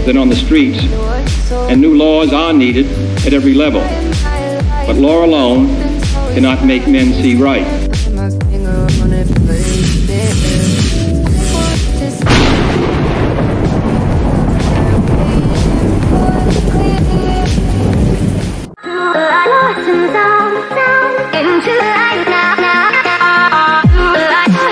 than on the streets, and new laws are needed at every level. But law alone cannot make men see right.